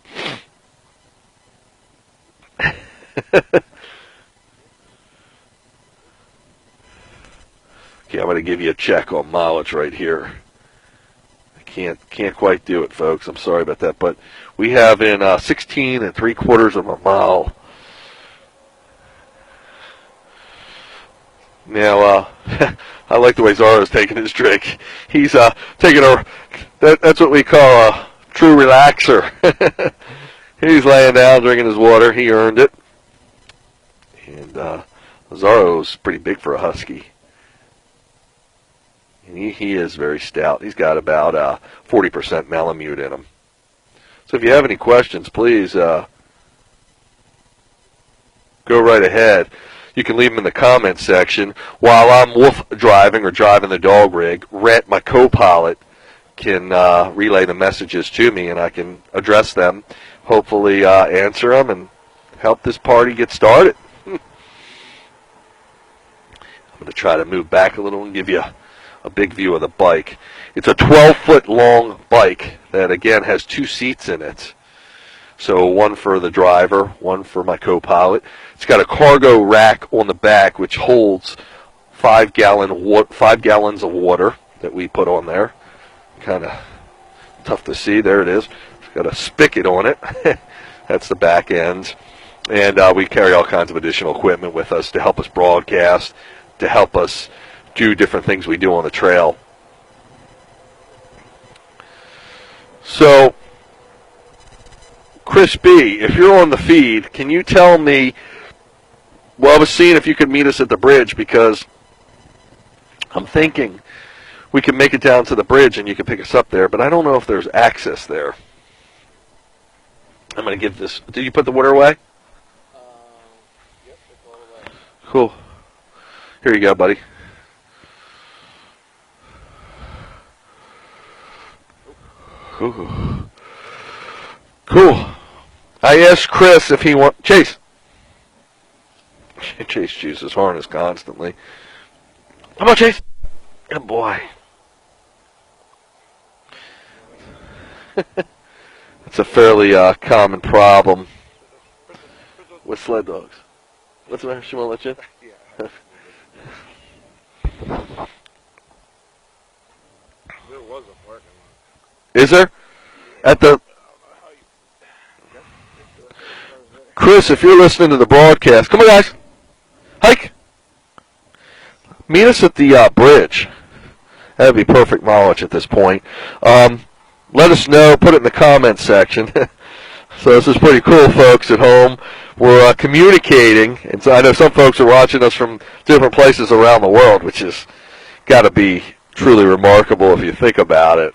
Okay, I'm going to give you a check on mileage right here. I can't quite do it, folks. I'm sorry about that, but we have in 16 3/4 of a mile. Now, I like the way Zorro's taking his drink. He's taking that's what we call a true relaxer. He's laying down, drinking his water. He earned it. And Zorro's pretty big for a husky. And he is very stout. He's got about 40% Malamute in him. So if you have any questions, please go right ahead. You can leave them in the comments section. While I'm wolf driving or driving the dog rig, Rhett, my co-pilot, can relay the messages to me, and I can address them, hopefully answer them, and help this party get started. I'm going to try to move back a little and give you a big view of the bike. It's a 12-foot long bike that, again, has 2 seats in it. So one for the driver, one for my co-pilot. It's got a cargo rack on the back which holds 5 gallons of water that we put on there. Kind of tough to see. There it is. It's got a spigot on it. That's the back end. And we carry all kinds of additional equipment with us to help us broadcast, to help us do different things we do on the trail. So, Chris B., if you're on the feed, can you tell me, well, I was seeing if you could meet us at the bridge, because I'm thinking we can make it down to the bridge and you can pick us up there, but I don't know if there's access there. I'm going to give this, did you put the water away? Yep, it's all away. Cool. Here you go, buddy. Ooh. Cool. I asked Chris if he wants... Chase! Chase chews his harness constantly. Come on, Chase! Good boy. It's a fairly common problem with sled dogs. What's the matter? She won't let you in? Yeah. There was a parking lot. Is there? At the... Chris, if you're listening to the broadcast, come on, guys. Hike. Meet us at the bridge. That'd be perfect mileage at this point. let us know. Put it in the comments section. So this is pretty cool, folks at home. We're communicating, and so I know some folks are watching us from different places around the world, which is got to be truly remarkable if you think about it,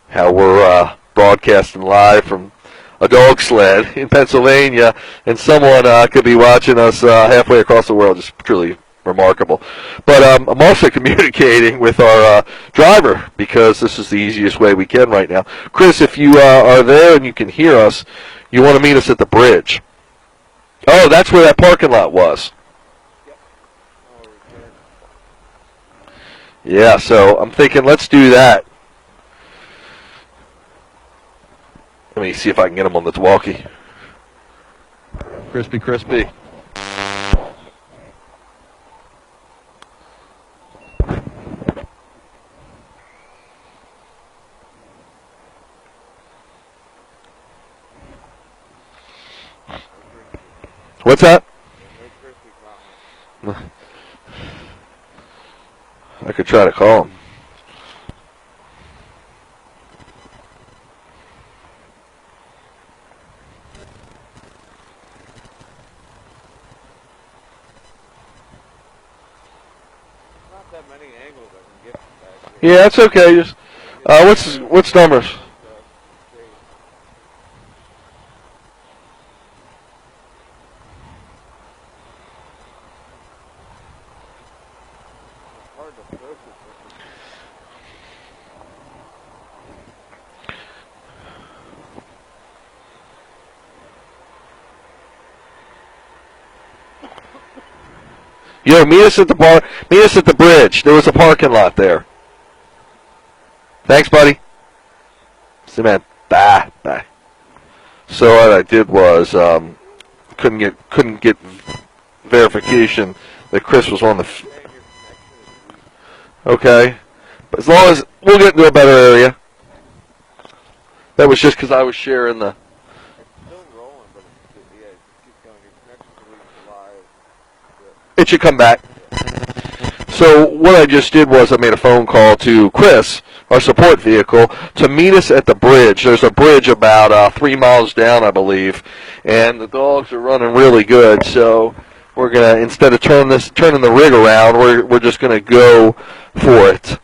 how we're broadcasting live from a dog sled in Pennsylvania, and someone could be watching us halfway across the world. Just truly remarkable. But I'm also communicating with our driver, because this is the easiest way we can right now. Chris, if you are there and you can hear us, you want to meet us at the bridge. Oh, that's where that parking lot was. Yeah, so I'm thinking let's do that. Let me see if I can get him on the walkie. Crispy, crispy. What's that? I could try to call him. Not that many angles I can get from back Yeah, that's okay. Just what's numbers? Yo, meet us at the bar. Meet us at the bridge. There was a parking lot there. Thanks, buddy. See, man. Bye, bye. So what I did was couldn't get verification that Chris was on the. Okay, but as long as we'll get into a better area. That was just because I was sharing the. It should come back. So what I just did was I made a phone call to Chris, our support vehicle, to meet us at the bridge. There's a bridge about 3 miles down, I believe, and the dogs are running really good. So we're gonna, instead of turning the rig around, we're just gonna go for it.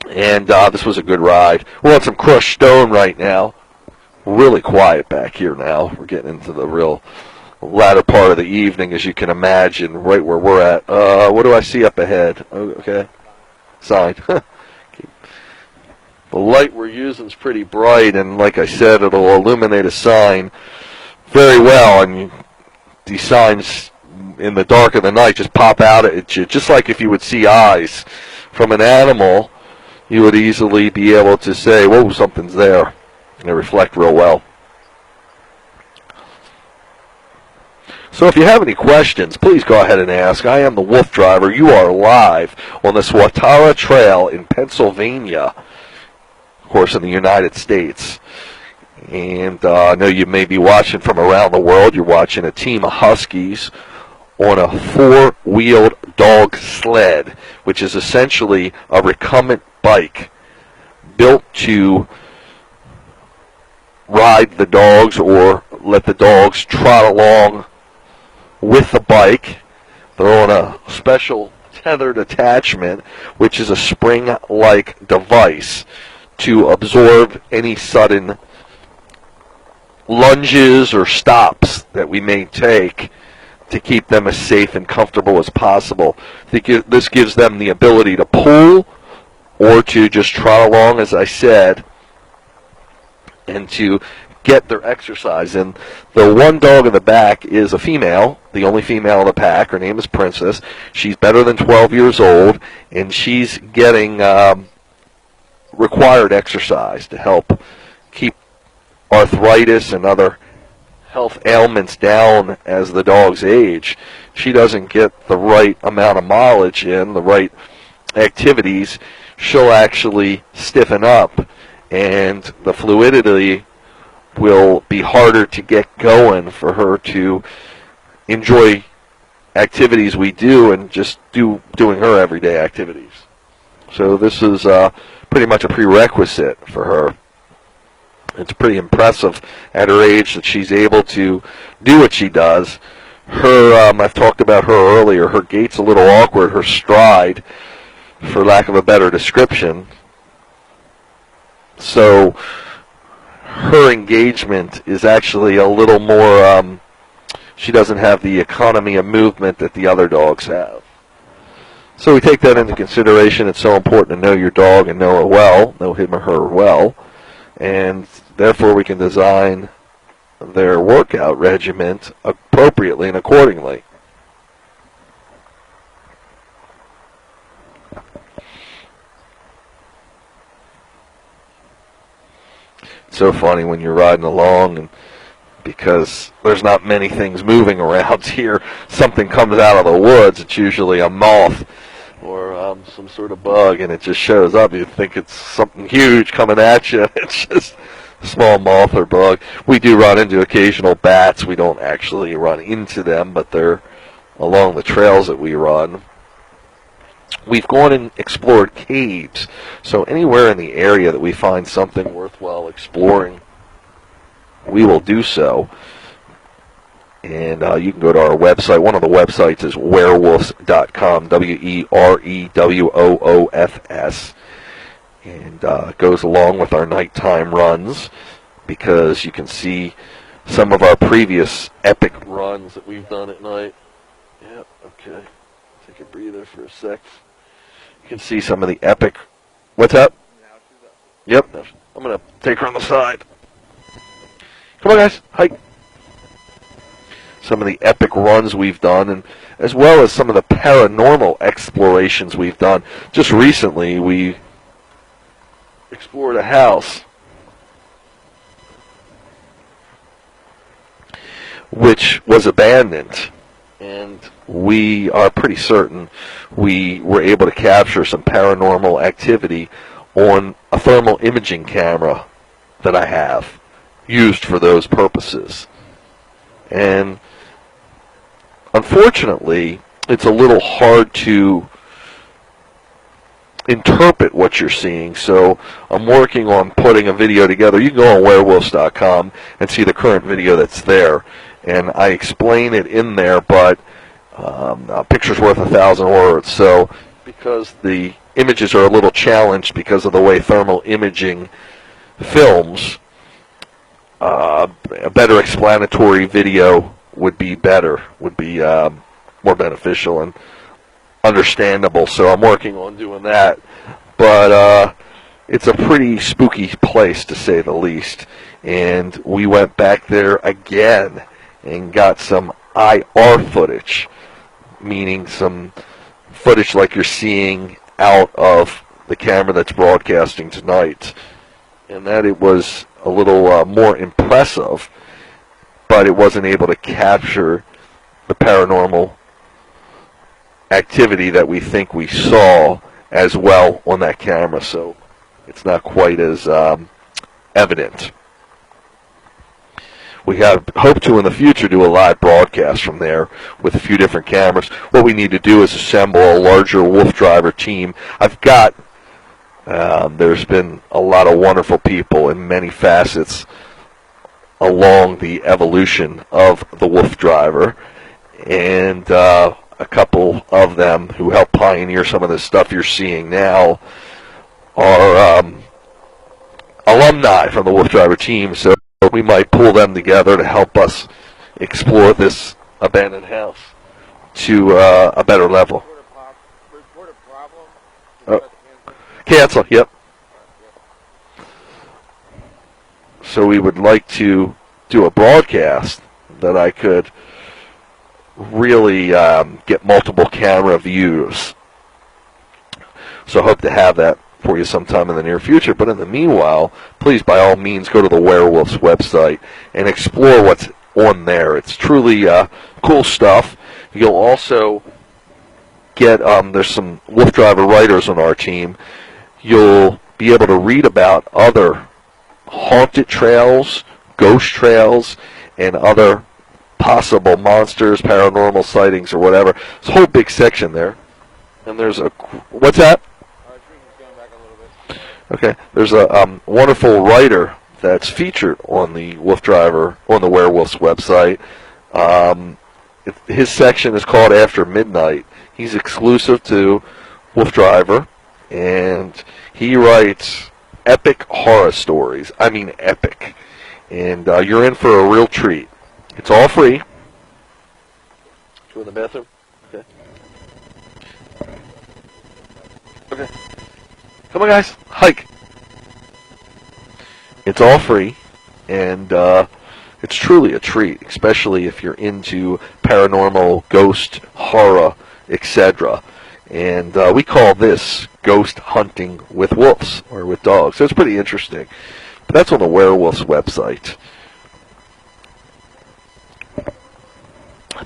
And this was a good ride. We're on some crushed stone right now. Really quiet back here now. We're getting into the real latter part of the evening, as you can imagine, right where we're at. What do I see up ahead? Oh, okay. Sign. The light we're using is pretty bright, and like I said, it'll illuminate a sign very well. And these signs in the dark of the night just pop out at you, just like if you would see eyes from an animal. You would easily be able to say, whoa, something's there. And they reflect real well. So if you have any questions, please go ahead and ask. I am the WooFDriver. You are live on the Swatara Trail in Pennsylvania, of course, in the United States. And I know you may be watching from around the world. You're watching a team of Huskies on a four-wheeled dog sled, which is essentially a recumbent bike built to ride the dogs or let the dogs trot along with the bike. They're on a special tethered attachment, which is a spring-like device to absorb any sudden lunges or stops that we may take to keep them as safe and comfortable as possible. This gives them the ability to pull or to just trot along, as I said, and to get their exercise. And the one dog in the back is a female, the only female in the pack. Her name is Princess. She's better than 12 years old, and she's getting required exercise to help keep arthritis and other health ailments down as the dogs age. She doesn't get the right amount of mileage in, the right activities, she'll actually stiffen up, and the fluidity will be harder to get going for her to enjoy activities we do and just doing her everyday activities. So this is pretty much a prerequisite for her. It's pretty impressive at her age that she's able to do what she does. Her, I've talked about her earlier, her gait's a little awkward, her stride, for lack of a better description. So her engagement is actually a little more, she doesn't have the economy of movement that the other dogs have. So we take that into consideration. It's so important to know your dog and know it well, know him or her well, and therefore we can design their workout regimen appropriately and accordingly. It's so funny when you're riding along, and because there's not many things moving around here, something comes out of the woods. It's usually a moth or some sort of bug, and it just shows up. You think it's something huge coming at you. It's just a small moth or bug. We do run into occasional bats. We don't actually run into them, but they're along the trails that we run. We've gone and explored caves, so anywhere in the area that we find something worthwhile exploring, we will do so. And you can go to our website. One of the websites is werewoofs.com, WEREWOOFS, and it goes along with our nighttime runs, because you can see some of our previous epic runs that we've done at night. Yep, okay. Take a breather for a sec. You can see some of the epic... What's up? Yep, I'm going to take her on the side. Come on, guys, hike. Some of the epic runs we've done, and as well as some of the paranormal explorations we've done. Just recently, we explored a house which was abandoned, and we are pretty certain we were able to capture some paranormal activity on a thermal imaging camera that I have, used for those purposes. And unfortunately, it's a little hard to interpret what you're seeing, so I'm working on putting a video together. You can go on werewolves.com and see the current video that's there, and I explain it in there, but a picture's worth 1,000 words. So because the images are a little challenged because of the way thermal imaging films, a better explanatory video would be better, would be more beneficial and understandable. So I'm working on doing that. But it's a pretty spooky place, to say the least. And we went back there again and got some IR footage, meaning some footage like you're seeing out of the camera that's broadcasting tonight. And that it was a little more impressive, but it wasn't able to capture the paranormal activity that we think we saw as well on that camera, so it's not quite as evident. We hope to in the future do a live broadcast from there with a few different cameras. What we need to do is assemble a larger WooFDriver team. I've got there's been a lot of wonderful people in many facets along the evolution of the WooFDriver, and a couple of them who helped pioneer some of the stuff you're seeing now are alumni from the WooFDriver team, so we might pull them together to help us explore this abandoned house to a better level. Report a problem? Cancel, yep. So we would like to do a broadcast that I could really get multiple camera views. So I hope to have that for you sometime in the near future. But in the meanwhile, please, by all means, go to the Werewolves website and explore what's on there. It's truly cool stuff. You'll also get, there's some WooFDriver writers on our team. You'll be able to read about other haunted trails, ghost trails, and other possible monsters, paranormal sightings, or whatever. There's a whole big section there. And there's a... What's that? Going back a little bit. Okay. There's a wonderful writer that's featured on the WooFDriver, on the Werewolf's website. His section is called After Midnight. He's exclusive to WooFDriver, and he writes epic horror stories. I mean epic. And you're in for a real treat. It's all free. Go in the bathroom? Okay. Okay. Come on, guys. Hike. It's all free, and it's truly a treat, especially if you're into paranormal, ghost, horror, etc. And we call this ghost hunting with wolves, or with dogs. So it's pretty interesting. But that's on the Werewolf's website.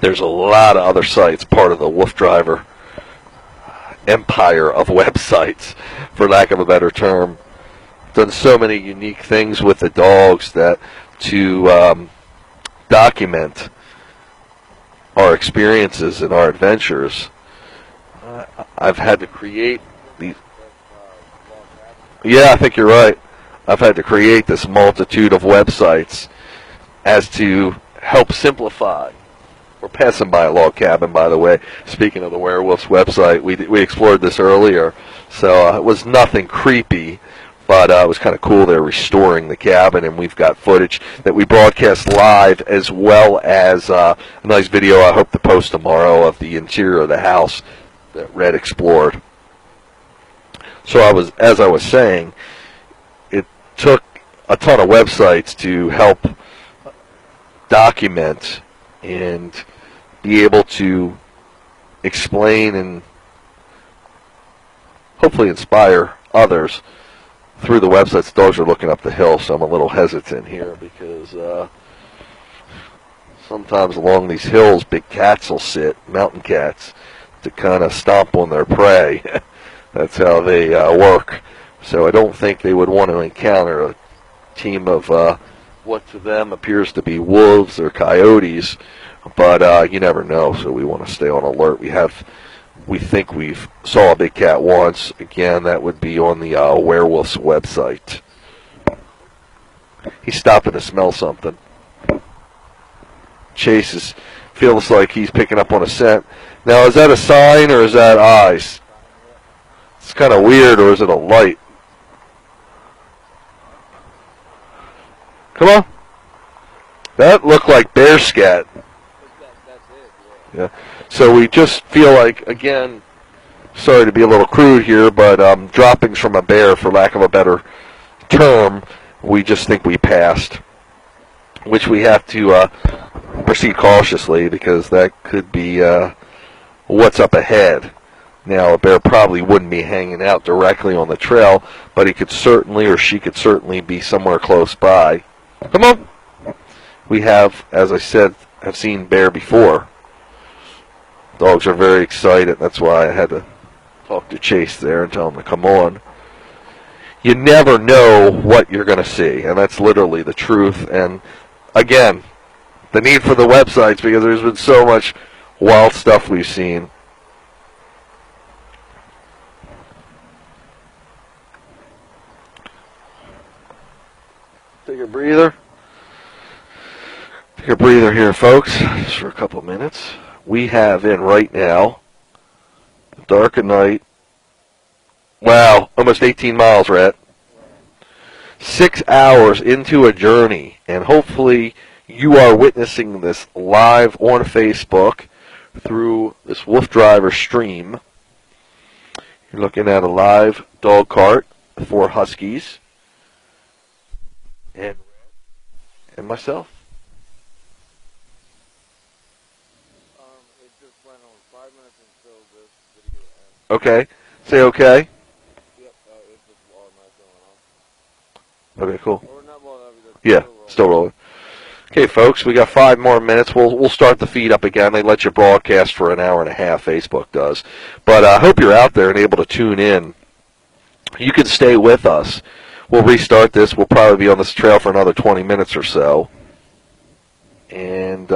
There's a lot of other sites, part of the WooFDriver empire of websites, for lack of a better term. Done so many unique things with the dogs that to document our experiences and our adventures, I've had to create these. Yeah, I think you're right. I've had to create this multitude of websites as to help simplify. We're passing by a log cabin, by the way. Speaking of the Werewolf's website, we explored this earlier, so it was nothing creepy, but it was kind of cool. They're restoring the cabin, and we've got footage that we broadcast live, as well as a nice video I hope to post tomorrow of the interior of the house that Red explored. So as I was saying, it took a ton of websites to help document and be able to explain and hopefully inspire others through the websites. The dogs are looking up the hill, so I'm a little hesitant here because sometimes along these hills big cats will sit, mountain cats, to kind of stomp on their prey. That's how they work. So I don't think they would want to encounter a team of what to them appears to be wolves or coyotes, but you never know, so we want to stay on alert. We think we've saw a big cat once. Again, that would be on the Werewolf's website. He's stopping to smell something. Chase feels like he's picking up on a scent. Now, is that a sign or is that eyes? It's kind of weird, or is it a light? Come on. That looked like bear scat. Yeah. So we just feel like, again, sorry to be a little crude here, but droppings from a bear, for lack of a better term, we just think we passed, which we have to proceed cautiously because that could be what's up ahead. Now, a bear probably wouldn't be hanging out directly on the trail, but he could certainly, or she could certainly, be somewhere close by. Come on. We have, as I said, have seen bear before. Dogs are very excited. That's why I had to talk to Chase there and tell him to come on. You never know what you're going to see, and that's literally the truth. And again, the need for the websites, because there's been so much wild stuff we've seen. Take a breather. Take a breather here, folks, just for a couple minutes. We have in right now, dark at night. Wow, almost 18 miles, Rhett. 6 hours into a journey, and hopefully you are witnessing this live on Facebook through this WooFDriver stream. You're looking at a live dog cart, 4 huskies, and myself. It just went on 5 minutes until this video ends. Okay. Say okay. Yep, it's just automatic going on. Okay, cool. Or not, well, Yeah, still rolling. Okay, folks, we got 5 more minutes. We'll start the feed up again. They let you broadcast for an hour and a half, Facebook does. But I hope you're out there and able to tune in. You can stay with us. We'll restart this. We'll probably be on this trail for another 20 minutes or so. And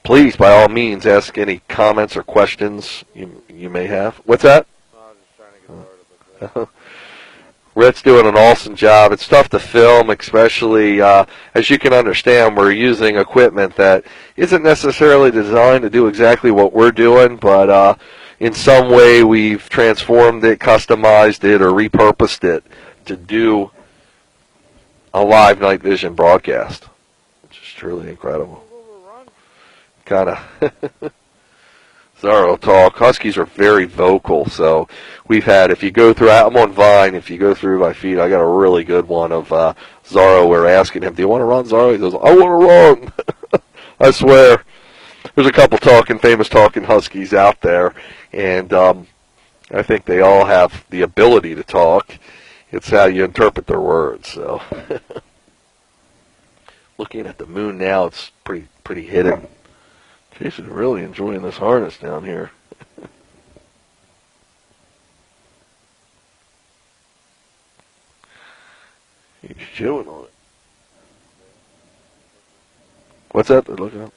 please, by all means, ask any comments or questions you may have. What's that? No, I was just trying to get started with that. Rhett's doing an awesome job. It's tough to film, especially as you can understand, we're using equipment that isn't necessarily designed to do exactly what we're doing, but in some way we've transformed it, customized it, or repurposed it to do a live night vision broadcast, which is truly incredible. Kind of Zorro talk. Huskies are very vocal, so we've had, if you go through, I'm on Vine, if you go through my feed, I got a really good one of Zorro. We're asking him, do you want to run, Zorro? He goes, I want to run. I swear. There's a couple famous talking Huskies out there, and I think they all have the ability to talk. It's how you interpret their words. So, looking at the moon now, it's pretty hidden. Jason's really enjoying this harness down here. He's chewing on it. What's that they're looking at?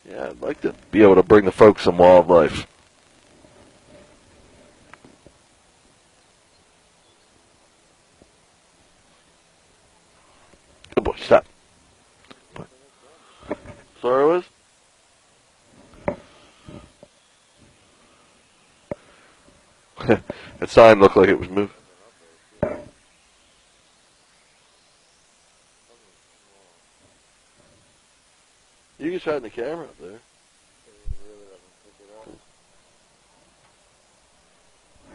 Yeah, I'd like to be able to bring the folks some wildlife. Good boy, stop. Sorry, was? That sign looked like it was moving. You can shine the camera up there.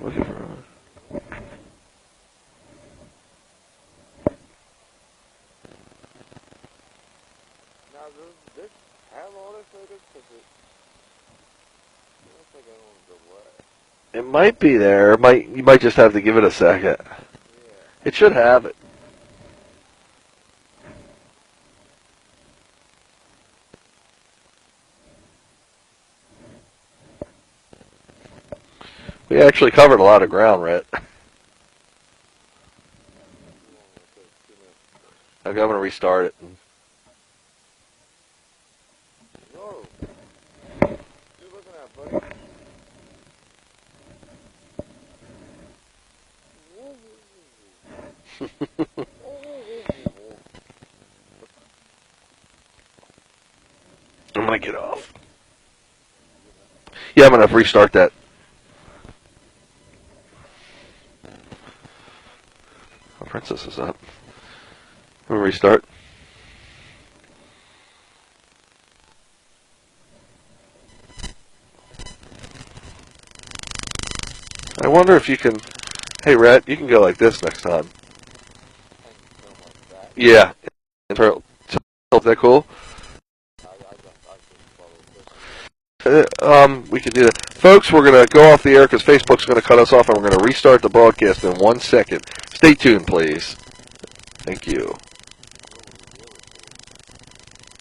Looking for her. Now, does this have all this photos? Because it looks like I want to go away. It might be there. You might just have to give it a second. Yeah. It should have it. We actually covered a lot of ground, Rhett. I'm going to restart it. Whoa. What you looking at, buddy? I'm going to get off. Yeah, I'm going to restart that. Oh, Princess is up. I'm going to restart. I wonder if you can... Hey, Rhett, you can go like this next time. Yeah. Is that cool? We can do that. Folks, we're going to go off the air because Facebook's going to cut us off, and we're going to restart the broadcast in 1 second. Stay tuned, please. Thank you.